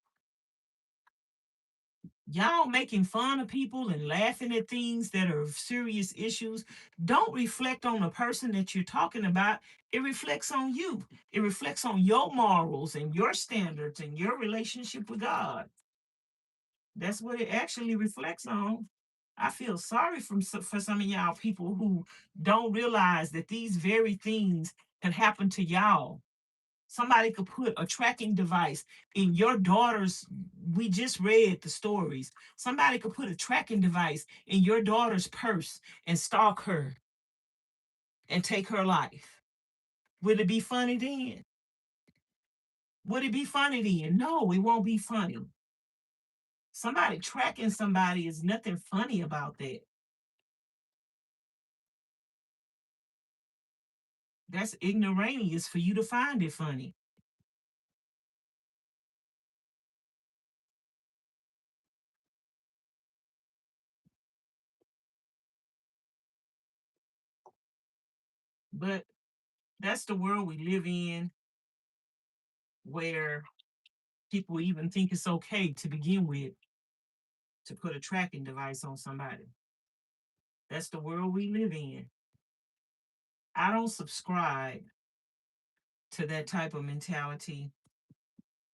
Y'all making fun of people and laughing at things that are serious issues don't reflect on the person that you're talking about. It reflects on you. It reflects on your morals and your standards and your relationship with God. That's what it actually reflects on. I feel sorry for some of y'all people who don't realize that these very things can happen to y'all. Somebody could put a tracking device in your daughter's. We just read the stories. Somebody could put a tracking device in your daughter's purse and stalk her and take her life. Would it be funny then? Would it be funny then? No, it won't be funny. Somebody tracking somebody is nothing funny about that. That's ignoramus for you to find it funny. But that's the world we live in, where people even think it's okay to begin with to put a tracking device on somebody. That's the world we live in. I don't subscribe to that type of mentality.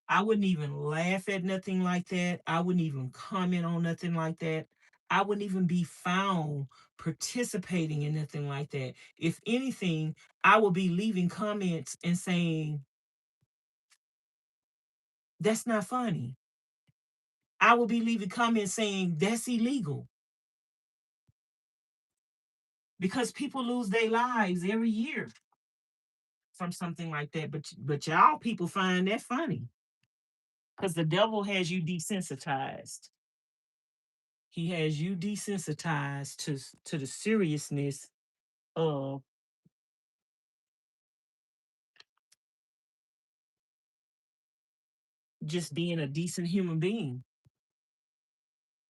I wouldn't even laugh at nothing like that. I wouldn't even comment on nothing like that. I wouldn't even be found participating in nothing like that. If anything, I would be leaving comments and saying, that's not funny. I would be leaving comments saying, that's illegal. Because people lose their lives every year from something like that. But y'all people find that funny because the devil has you desensitized. He has you desensitized to the seriousness of just being a decent human being.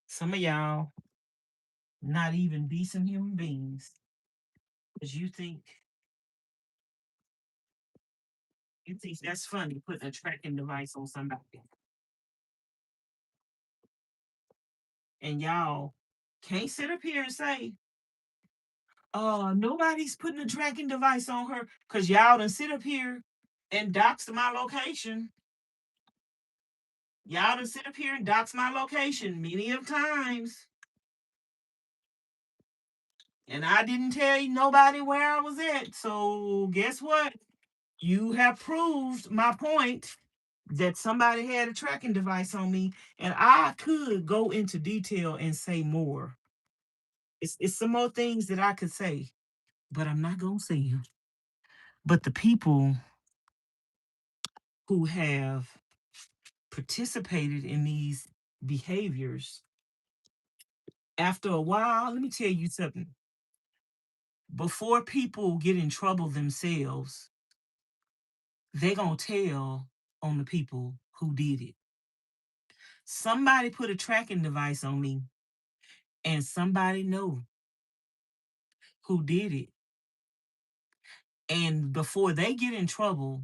Some of y'all not even decent human beings because You think that's funny, putting a tracking device on somebody. And y'all can't sit up here and say, nobody's putting a tracking device on her, because y'all done sit up here and doxed my location. Y'all done sit up here and doxed my location many of times. And I didn't tell nobody where I was at. So guess what? You have proved my point that somebody had a tracking device on me, and I could go into detail and say more. It's some more things that I could say, but I'm not gonna say them. But the people who have participated in these behaviors, after a while, let me tell you something. Before people get in trouble themselves, they gonna tell on the people who did it. Somebody put a tracking device on me, and somebody know who did it. And before they get in trouble,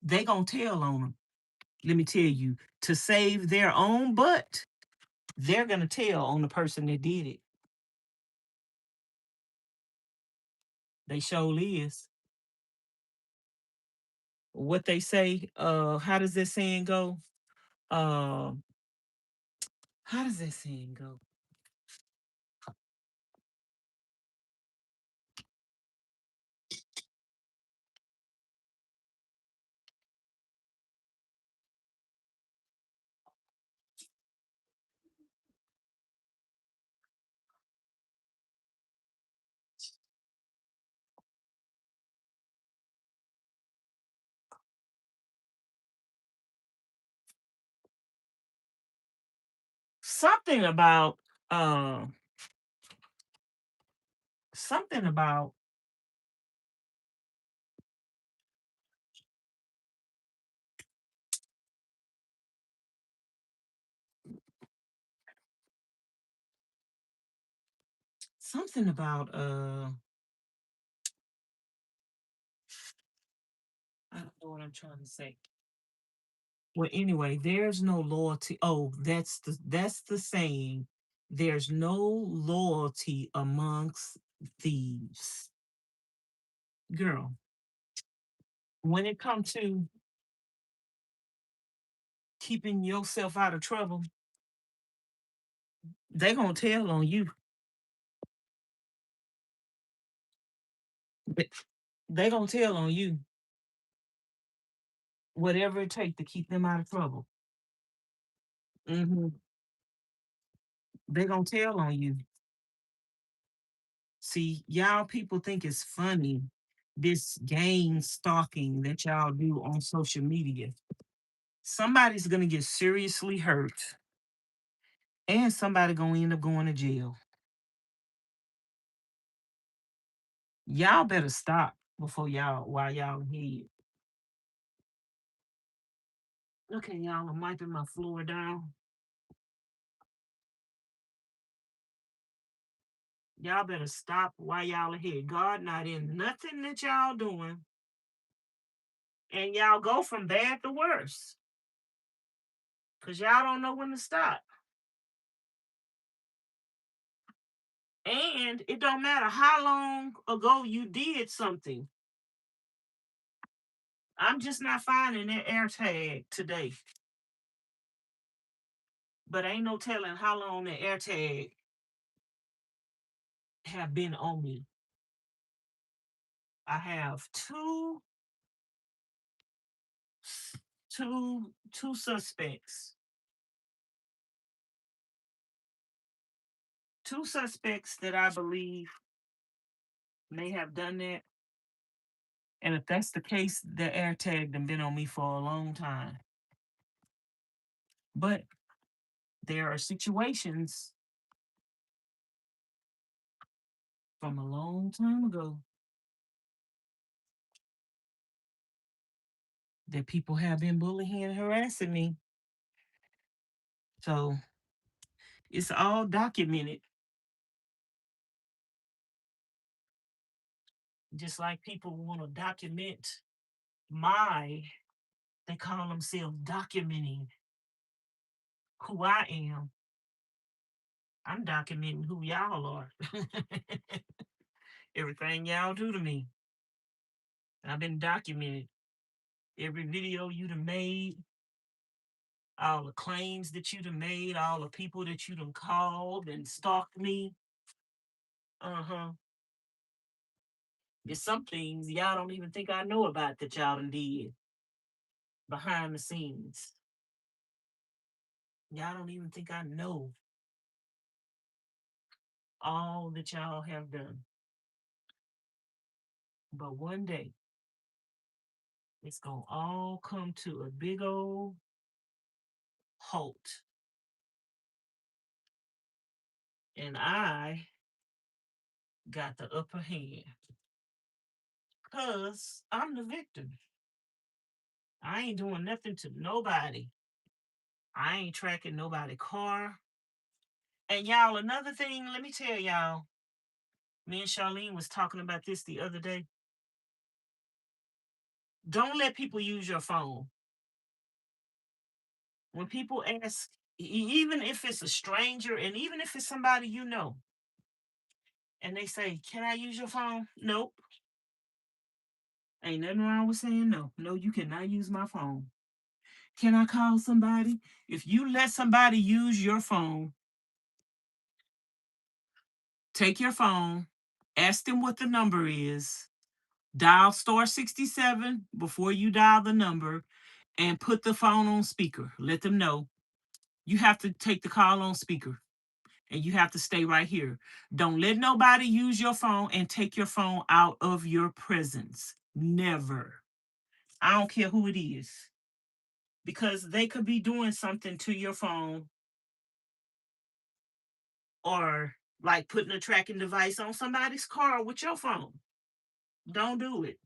they gonna tell on them. Let me tell you, to save their own butt, they're gonna tell on the person that did it. They sure is. What they say, how does that saying go? Uh, how does that saying go? Something about uh something about something about I don't know what I'm trying to say. Well, anyway, there's no loyalty. Oh, that's the saying. There's no loyalty amongst thieves. Girl, when it comes to keeping yourself out of trouble, they gonna tell on you. They gonna tell on you, whatever it takes to keep them out of trouble. They gonna tell on you. See, y'all people think it's funny, this gang stalking that y'all do on social media. Somebody's gonna get seriously hurt, and somebody gonna end up going to jail. Y'all better stop before y'all while y'all here. Okay, y'all, I'm wiping my floor down. Y'all better stop while y'all are here. God not in nothing that y'all doing, and y'all go from bad to worse, cause y'all don't know when to stop. And it don't matter how long ago you did something. I'm just not finding that air tag today. But ain't no telling how long the air tag have been on me. I have two suspects. Two suspects that I believe may have done that. And if that's the case, the air tag done been on me for a long time. But there are situations from a long time ago that people have been bullying and harassing me. So it's all documented. Just like people want to document my, they call themselves documenting who I am. I'm documenting who y'all are. Everything y'all do to me, I've been documented. Every video you done made, all the claims that you done made, all the people that you done called and stalked me. Uh-huh. There's some things y'all don't even think I know about that y'all done did behind the scenes. Y'all don't even think I know all that y'all have done. But one day, it's gonna all come to a big old halt. And I got the upper hand. Because I'm the victim. I ain't doing nothing to nobody. I ain't tracking nobody car. And y'all, another thing, let me tell y'all, me and Charlene was talking about this the other day. Don't let people use your phone. When people ask, even if it's a stranger and even if it's somebody you know, and they say, "Can I use your phone?" Nope. Ain't nothing wrong with saying no. No, you cannot use my phone. Can I call somebody? If you let somebody use your phone, take your phone, ask them what the number is, dial star 67 before you dial the number, and put the phone on speaker. Let them know you have to take the call on speaker and you have to stay right here. Don't let nobody use your phone and take your phone out of your presence. Never. I don't care who it is, because they could be doing something to your phone, or like putting a tracking device on somebody's car with your phone. Don't do it.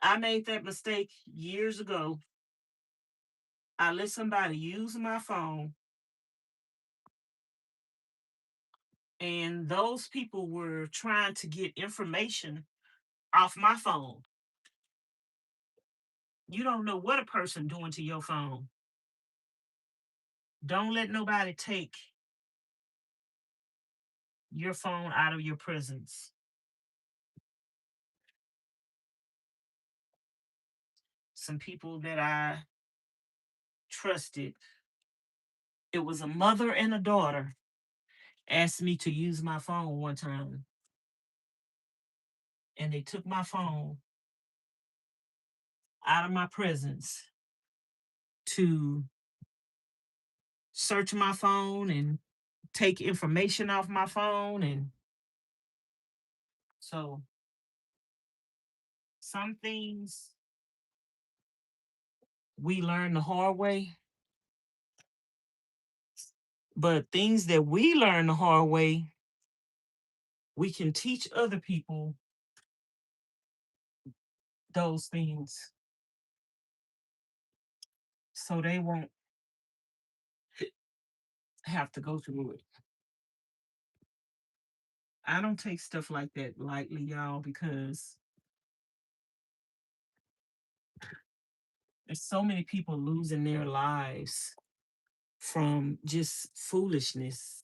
I made that mistake years ago. I let somebody use my phone, and those people were trying to get information off my phone. You don't know what a person doing to your phone. Don't let nobody take your phone out of your presence. Some people that I trusted, it was a mother and a daughter, asked me to use my phone one time, and they took my phone out of my presence to search my phone and take information off my phone. And so some things we learn the hard way, but things that we learn the hard way, we can teach other people those things so they won't have to go through it. I don't take stuff like that lightly, y'all, because there's so many people losing their lives from just foolishness.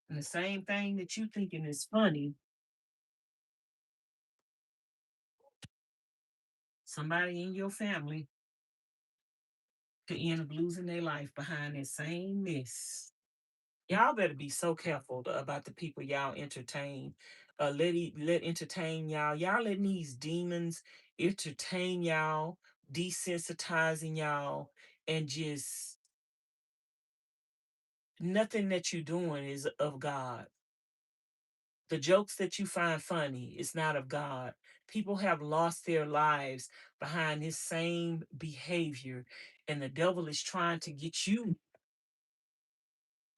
And the same thing that you thinking is funny, somebody in your family could end up losing their life behind that same mess. Y'all better be so careful about the people y'all entertain. Let entertain y'all. Y'all letting these demons entertain y'all, desensitizing y'all, and just nothing that you're doing is of God. The jokes that you find funny is not of God. People have lost their lives behind this same behavior, and the devil is trying to get you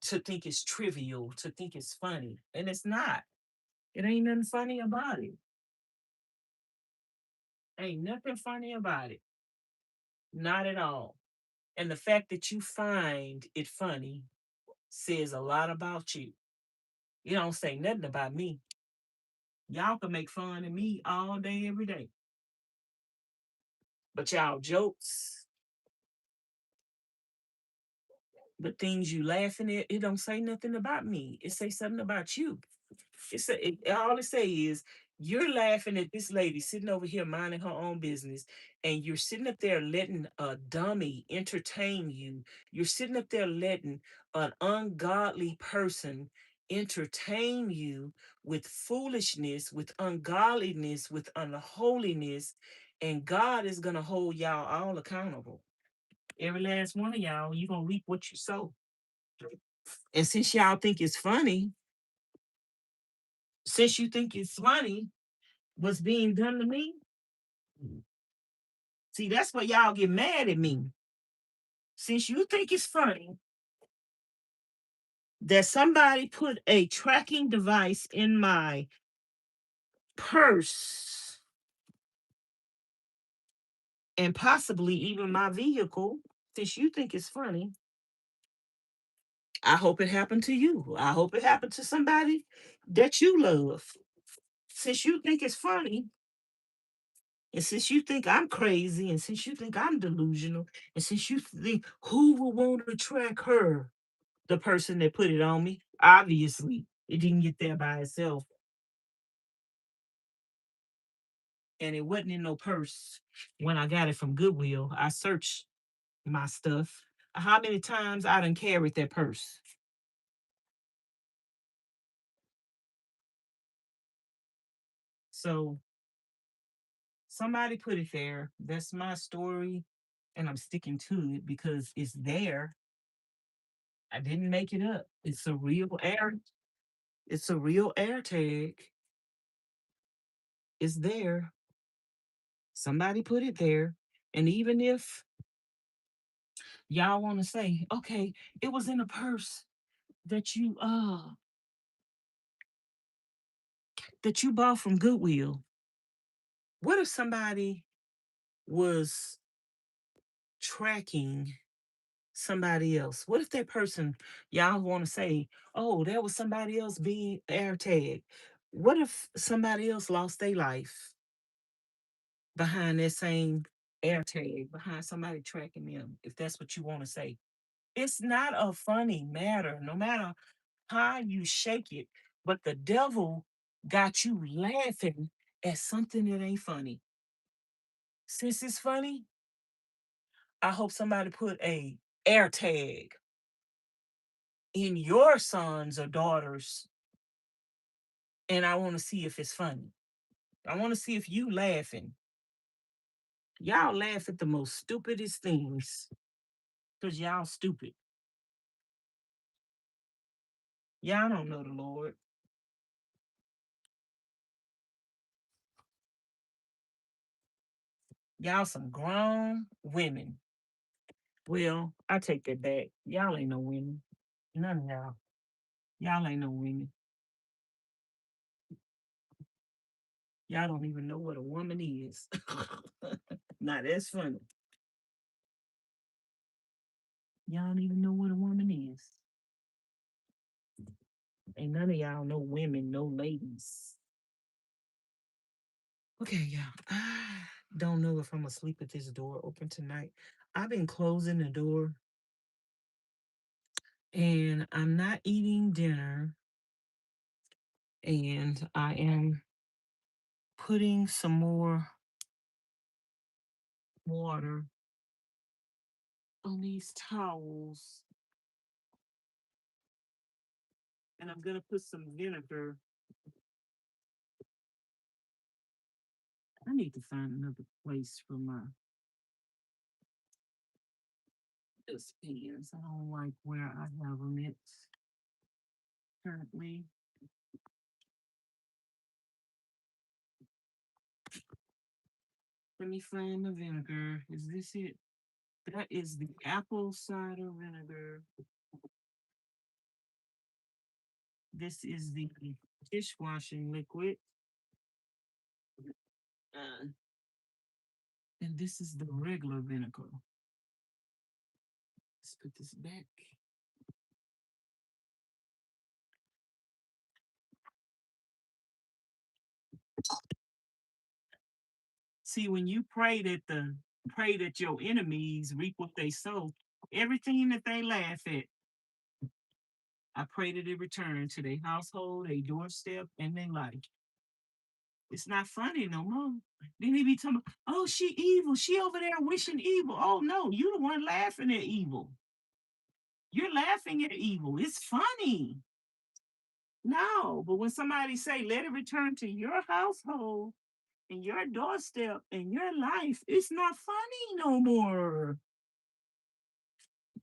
to think it's trivial, to think it's funny, and it's not. It ain't nothing funny about it. Ain't nothing funny about it. Not at all. And the fact that you find it funny says a lot about you. You don't say nothing about me. Y'all can make fun of me all day, every day. But y'all jokes, the things you laughing at, it don't say nothing about me. It say something about you. All it say is you're laughing at this lady sitting over here minding her own business, and you're sitting up there letting a dummy entertain you. You're sitting up there letting an ungodly person entertain you with foolishness, with ungodliness, with unholiness, and God is gonna hold y'all all accountable. Every last one of y'all, you're gonna reap what you sow. And since you think it's funny what's being done to me, see, that's why y'all get mad at me. Since you think it's funny that somebody put a tracking device in my purse and possibly even my vehicle, since you think it's funny, I hope it happened to you. I hope it happened to somebody that you love. Since you think it's funny, and since you think I'm crazy, and since you think I'm delusional, and since you think who will want to track her, the person that put it on me, obviously it didn't get there by itself. And it wasn't in no purse when I got it from Goodwill. I searched my stuff. How many times I done carried that purse? So somebody put it there. That's my story. And I'm sticking to it because it's there. I didn't make it up. It's a real air tag. It's there. Somebody put it there. And even if y'all want to say, okay, it was in a purse that you bought from Goodwill. What if somebody was tracking somebody else? What if that person, y'all want to say, oh, that was somebody else being air tagged? What if somebody else lost their life behind that same air tag, behind somebody tracking them, if that's what you want to say? It's not a funny matter, no matter how you shake it, but the devil got you laughing at something that ain't funny. Since it's funny, I hope somebody put a air tag in your sons or daughters, and I want to see if it's funny. I want to see if you laughing. Y'all laugh at the most stupidest things because y'all stupid. Y'all don't know the Lord. Y'all some grown women. Well, I take that back. Y'all ain't no women. None of y'all. Y'all ain't no women. Y'all don't even know what a woman is. Now that's funny. Y'all don't even know what a woman is. Ain't none of y'all no women, no ladies. Okay, y'all. I don't know if I'm gonna sleep with this door open tonight. I've been closing the door and I'm not eating dinner, and I am putting some more water on these towels, and I'm gonna put some vinegar. I need to find another place for my dustpans. I don't like where I have them at currently. Let me find the vinegar. Is this it? That is the apple cider vinegar. This is the dishwashing liquid. Uh, and this is the regular vinegar. Let's put this back. See, when you pray that the Pray that your enemies reap what they sow. Everything that they laugh at, I pray that it return to their household, their doorstep, and their life. It's not funny no more. Then they be talking about, oh, she evil. She over there wishing evil. Oh no, you the one laughing at evil. You're laughing at evil. It's funny. No, but when somebody say, let it return to your household and your doorstep and your life, it's not funny no more.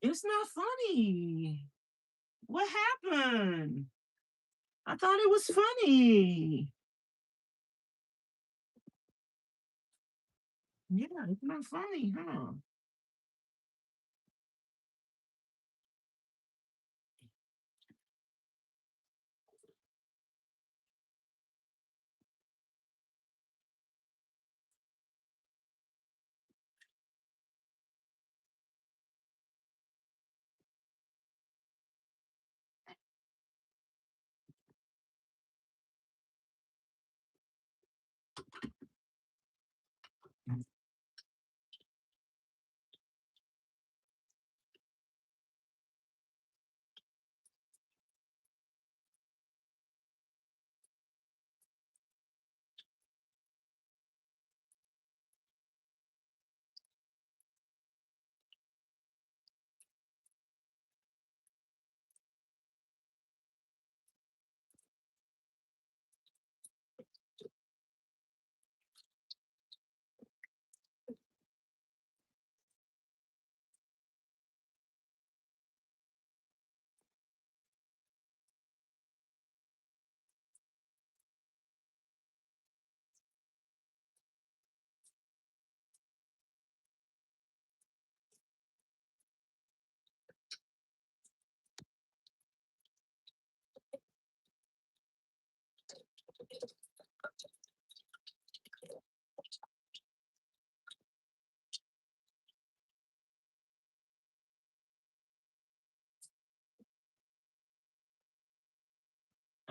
It's not funny. What happened? I thought it was funny. Yeah, it's not funny, huh?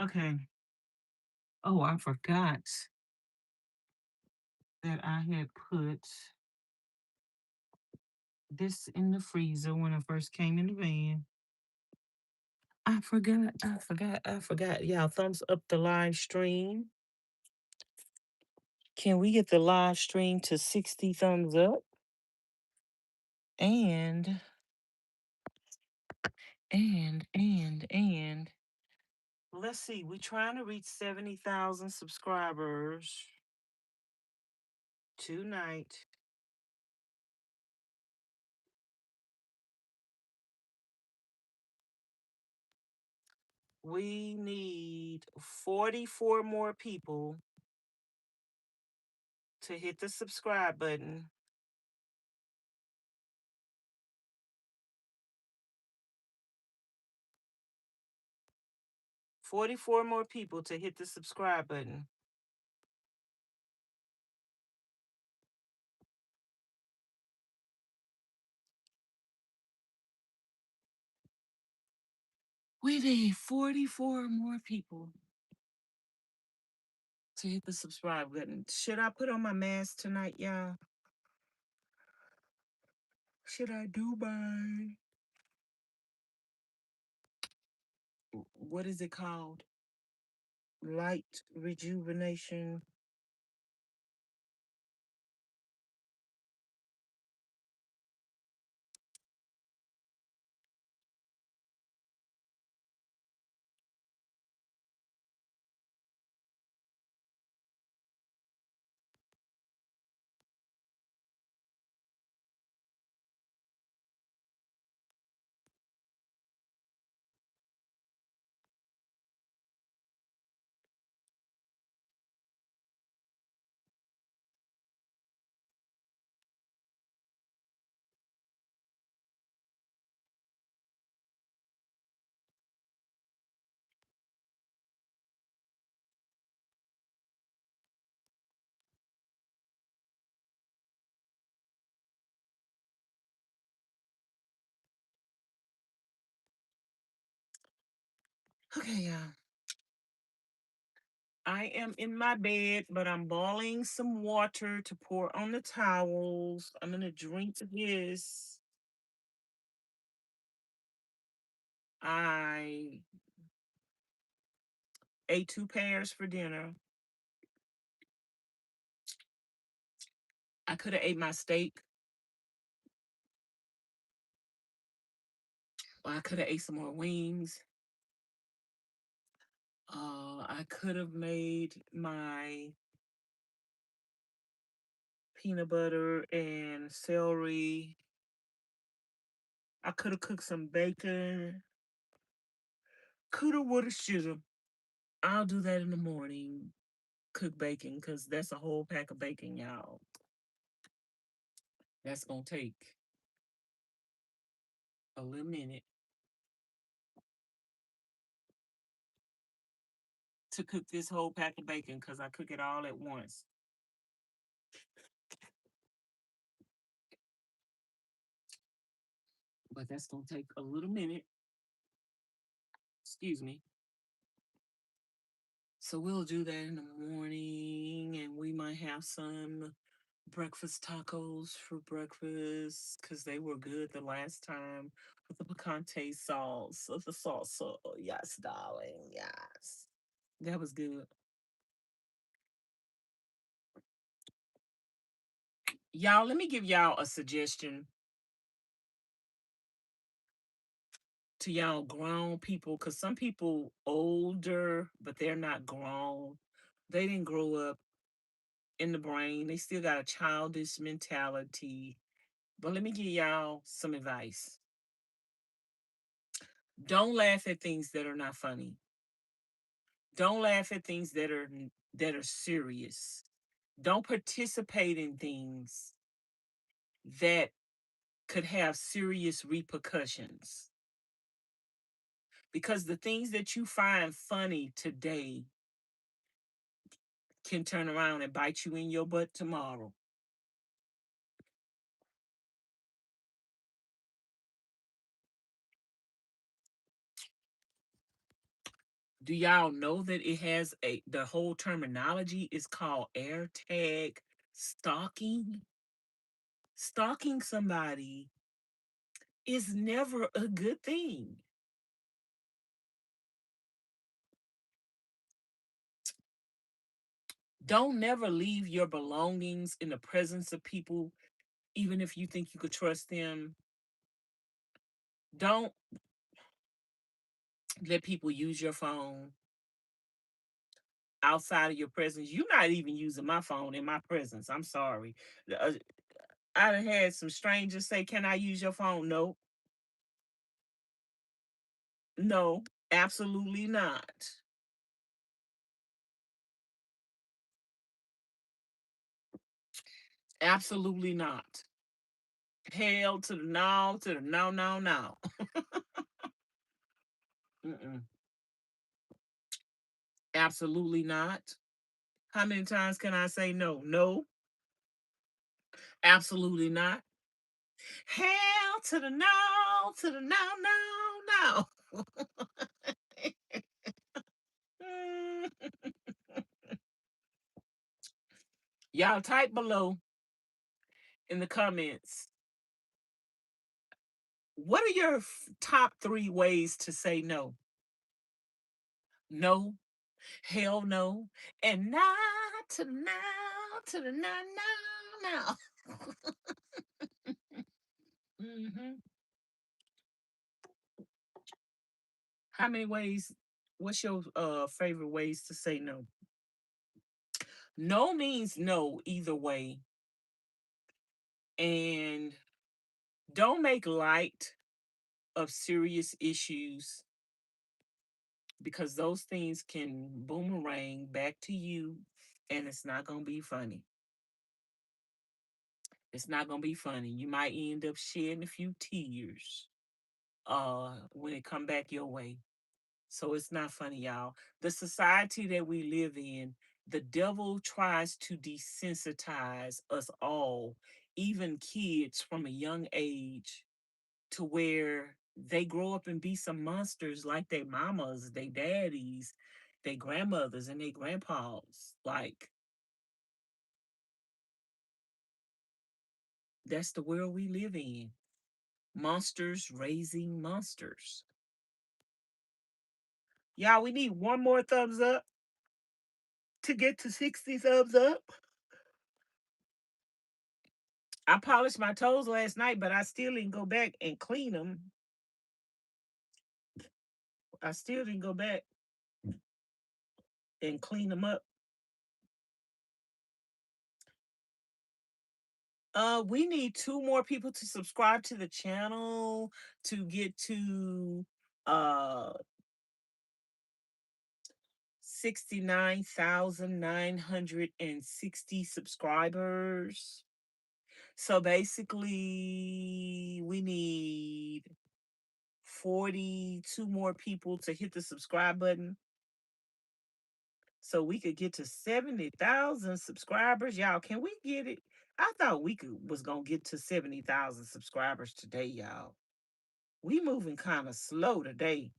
Okay. Oh, I forgot that I had put this in the freezer when I first came in the van. I forgot. Yeah, thumbs up the live stream. Can we get the live stream to 60 thumbs up? And, and, let's see, we're trying to reach 70,000 subscribers tonight. We need 44 more people to hit the subscribe button. 44 more people to hit the subscribe button. We need 44 more people to hit the subscribe button. Should I put on my mask tonight, y'all? Should I do my, what is it called? Light rejuvenation. Okay, y'all. I am in my bed, but I'm boiling some water to pour on the towels. I'm gonna drink this. I ate 2 pears for dinner. I could have ate my steak, or I could have ate some more wings. I could have made my peanut butter and celery. I could have cooked some bacon. Coulda, woulda, shoulda. I'll do that in the morning. Cook bacon, because that's a whole pack of bacon, y'all. That's gonna take a little minute to cook this whole pack of bacon, because I cook it all at once. But that's gonna take a little minute. Excuse me. So we'll do that in the morning, and we might have some breakfast tacos for breakfast because they were good the last time with the picante sauce of the salsa. Yes, darling. Yes. That was good. Y'all, let me give y'all a suggestion to y'all grown people, because some people older, but they're not grown. They didn't grow up in the brain. They still got a childish mentality. But let me give y'all some advice. Don't laugh at things that are not funny. Don't laugh at things that are serious. Don't participate in things that could have serious repercussions. Because the things that you find funny today can turn around and bite you in your butt tomorrow. Do y'all know that it has the whole terminology is called air tag stalking? Stalking somebody is never a good thing. Don't never leave your belongings in the presence of people, even if you think you could trust them. Don't let people use your phone outside of your presence. You're not even using my phone in my presence. I'm sorry. Uh, I done had some strangers say, "Can I use your phone?" No, no, absolutely not. Absolutely not. Hell to the no, to the no, no, no. Mm-mm. Absolutely not. How many times can I say no? No, absolutely not. Hell to the no, to the no, no, no. Mm. Y'all type below in the comments. What are your top 3 ways to say no? No, hell no, and not to now, to the no, no, no. Hmm. How many ways? What's your favorite ways to say no? No means no either way, and don't make light of serious issues, because those things can boomerang back to you, and it's not going to be funny. It's not going to be funny. You might end up shedding a few tears when it come back your way. So it's not funny, y'all. The society that we live in, the devil tries to desensitize us all, even kids from a young age, to where they grow up and be some monsters like their mamas, their daddies, their grandmothers and their grandpas. Like, that's the world we live in. Monsters raising monsters. Y'all, we need one more thumbs up to get to 60 thumbs up. I polished my toes last night, but I still didn't go back and clean them. I still didn't go back and clean them up. We need two more people to subscribe to the channel to get to 69,960 subscribers. So basically, we need 42 more people to hit the subscribe button so we could get to 70,000 subscribers. Y'all, can we get it? I thought we was going to get to 70,000 subscribers today, y'all. We moving kind of slow today.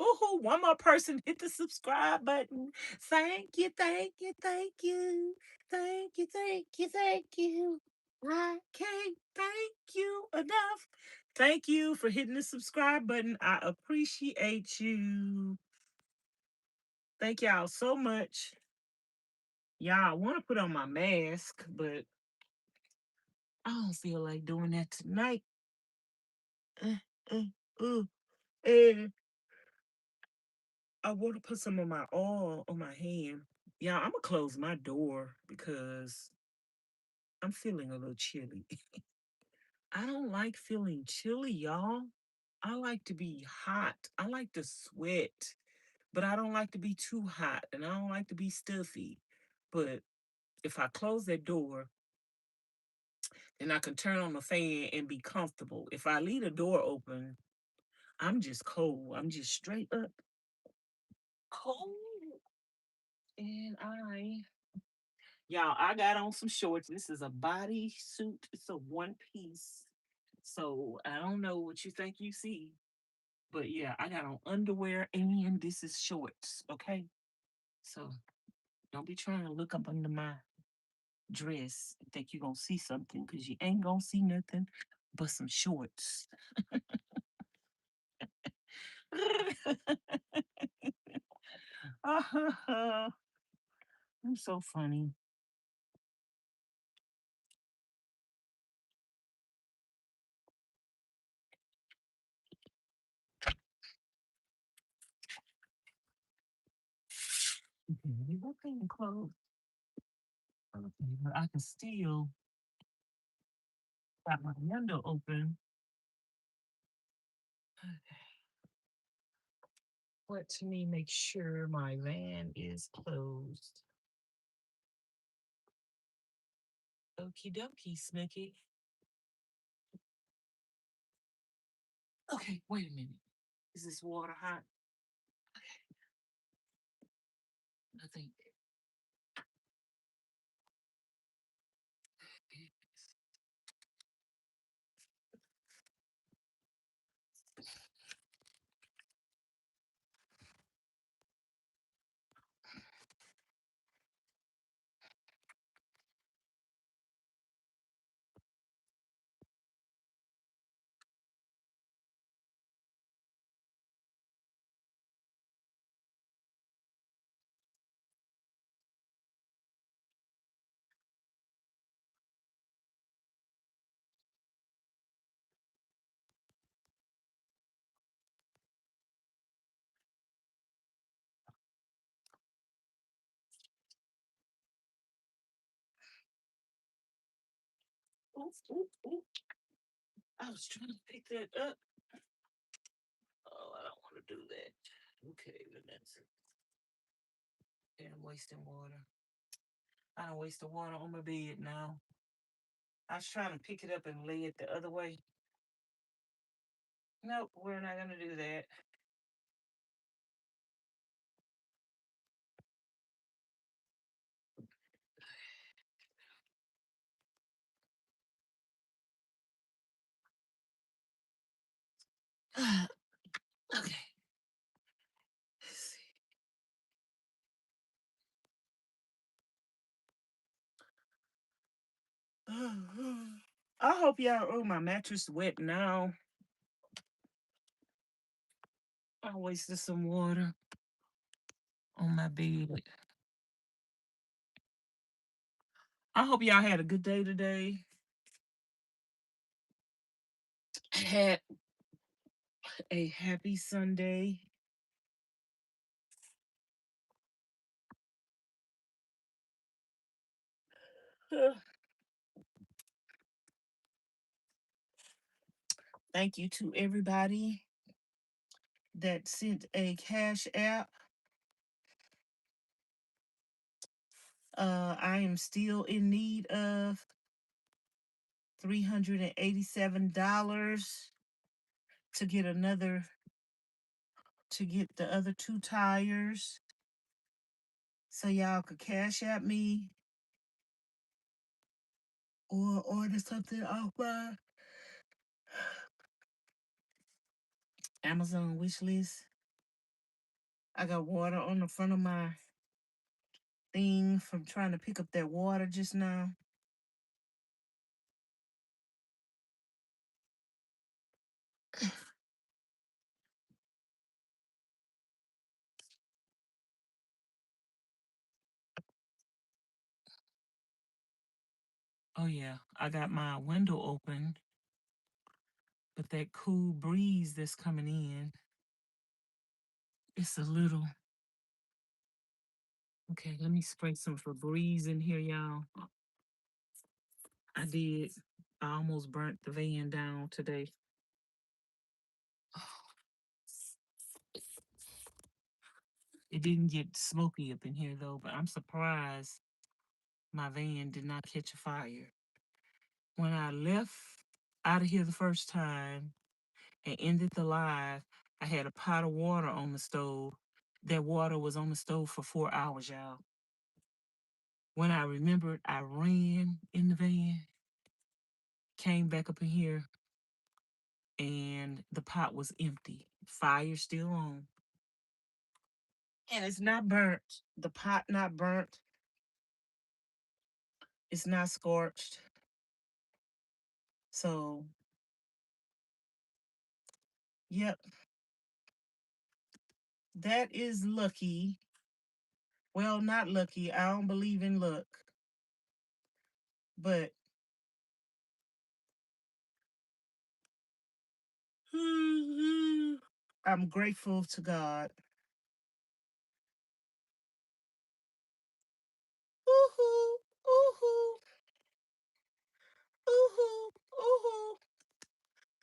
Ooh, one more person hit the subscribe button. Thank you, thank you, thank you. Thank you, thank you, thank you. I can't thank you enough. Thank you for hitting the subscribe button. I appreciate you. Thank y'all so much. Y'all, I want to put on my mask, but I don't feel like doing that tonight. Uh, uh, uh, uh. I want to put some of my oil on my hand. Yeah, I'm gonna close my door because I'm feeling a little chilly. I don't like feeling chilly, y'all. I like to be hot. I like to sweat, but I don't like to be too hot and I don't like to be stuffy. But if I close that door, then I can turn on the fan and be comfortable. If I leave the door open, I'm just cold. I'm just straight up cold. And y'all, I got on some shorts. This is a body suit. It's a one piece. So I don't know what you think you see. But yeah, I got on underwear and this is shorts. Okay. So don't be trying to look up under my dress and think you're gonna see something because you ain't gonna see nothing but some shorts. I'm so funny. Okay, everything closed. Okay, but I can still got my window open. Let me make sure my van is closed. Okie dokie, Snooky. Okay, wait a minute. Is this water hot? Okay, I think. Ooh, ooh, ooh. I was trying to pick that up. Oh, I don't want to do that. Okay, Vanessa. Yeah, I'm wasting water. I don't waste the water on my bed now. I was trying to pick it up and lay it the other way. Nope, we're not gonna do that. Okay. I hope y'all. Oh, my mattress wet now. I wasted some water on my bed. I hope y'all had a good day today. Had a happy Sunday. Thank you to everybody that sent a cash app. I am still in need of $387 to get the other two tires. So y'all could cash at me or order something off my Amazon wish list. I got water on the front of my thing from trying to pick up that water just now. Oh yeah, I got my window open, but that cool breeze that's coming in, it's a little. Okay, let me spray some Febreze in here, y'all. I did. I almost burnt the van down today. It didn't get smoky up in here though, but I'm surprised my van did not catch a fire. When I left out of here the first time and ended the live, I had a pot of water on the stove. That water was on the stove for 4 hours, y'all. When I remembered, I ran in the van, came back up in here, and the pot was empty. Fire still on. And it's not burnt. The pot not burnt. It's not scorched. So, yep, that is lucky. Well, not lucky. I don't believe in luck. But I'm grateful to God. Ooh-hoo, ooh-hoo, ooh-hoo, ooh-hoo.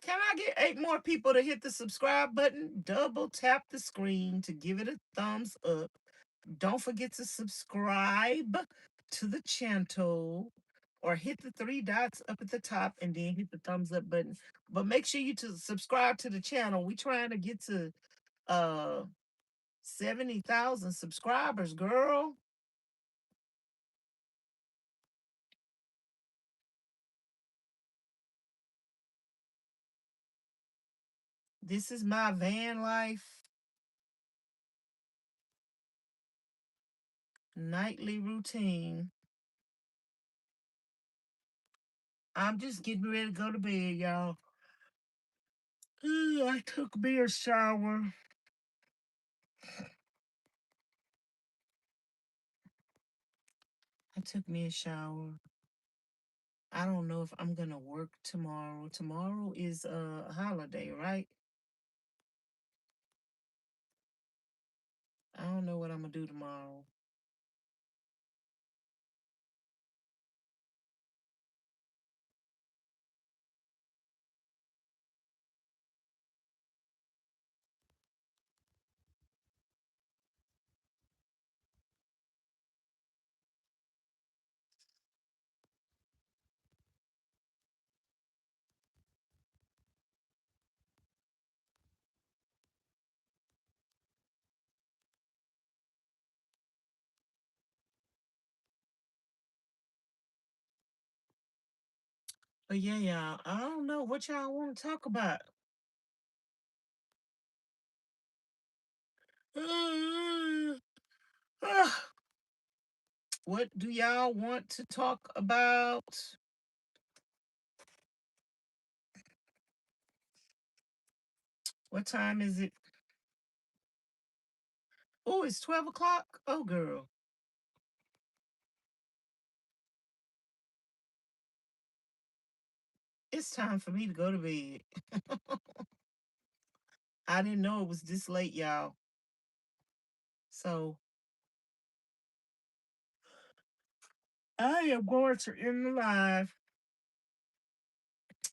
Can I get 8 more people to hit the subscribe button? Double tap the screen to give it a thumbs up. Don't forget to subscribe to the channel or hit the 3 dots up at the top and then hit the thumbs up button. But make sure you to subscribe to the channel. We trying to get to uh 70,000 subscribers, girl. This is my van life nightly routine. I'm just getting ready to go to bed, y'all. Ooh, I took me a shower. I took me a shower. I don't know if I'm gonna work tomorrow. Tomorrow is a holiday, right? I don't know what I'm gonna do tomorrow. But yeah, y'all, I don't know what y'all want to talk about. What do y'all want to talk about? What time is it? Oh, it's 12 o'clock. Oh, girl. It's time for me to go to bed. I didn't know it was this late, y'all. So I am going to end the live.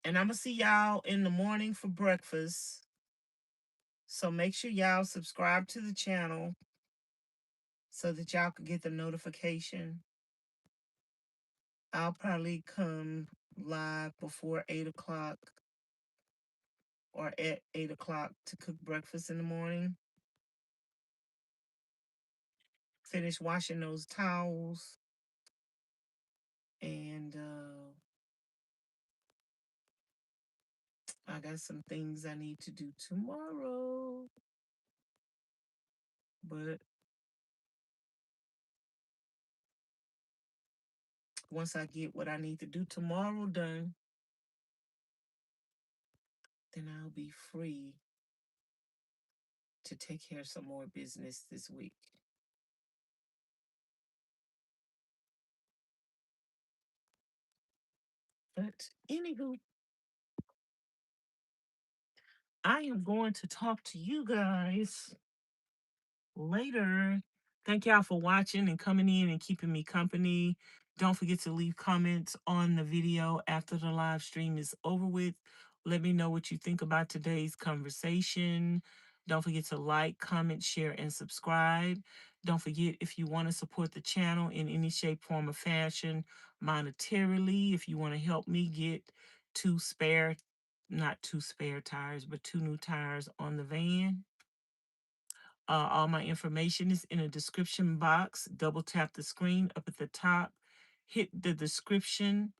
And I'm going to see y'all in the morning for breakfast. So make sure y'all subscribe to the channel so that y'all can get the notification. I'll probably come live before 8 o'clock or at 8 o'clock to cook breakfast in the morning. Finish washing those towels. And I got some things I need to do tomorrow. But once I get what I need to do tomorrow done, then I'll be free to take care of some more business this week. But anywho, I am going to talk to you guys later. Thank y'all for watching and coming in and keeping me company. Don't forget to leave comments on the video after the live stream is over with. Let me know what you think about today's conversation. Don't forget to like, comment, share, and subscribe. Don't forget, if you want to support the channel in any shape, form, or fashion, monetarily, if you want to help me get two spare, not two spare tires, but two new tires on the van. All my information is in a description box. Double tap the screen up at the top, hit the description,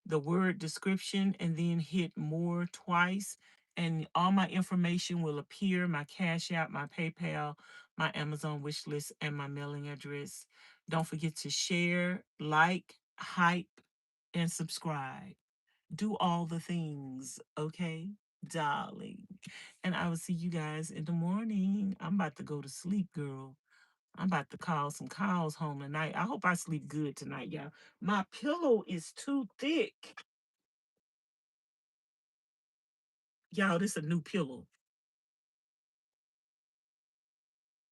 the word description, and then hit more twice. And all my information will appear, my Cash App, my PayPal, my Amazon wish list, and my mailing address. Don't forget to share, like, hype, and subscribe. Do all the things, okay, darling? And I will see you guys in the morning. I'm about to go to sleep, girl. I'm about to call some cows home tonight. I hope I sleep good tonight, y'all. My pillow is too thick. Y'all, this is a new pillow.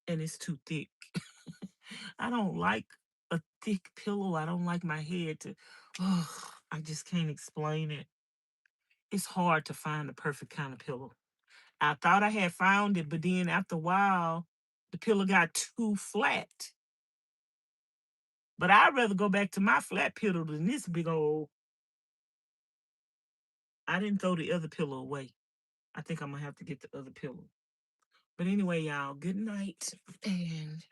And it's too thick. I don't like a thick pillow. I don't like my head to, oh, I just can't explain it. It's hard to find the perfect kind of pillow. I thought I had found it, but then after a while, the pillow got too flat. But I'd rather go back to my flat pillow than this big old. I didn't throw the other pillow away. I think I'm gonna have to get the other pillow. But anyway, y'all, good night. And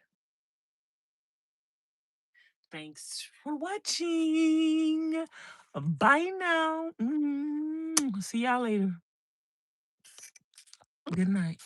thanks for watching. Bye now. See y'all later. Good night.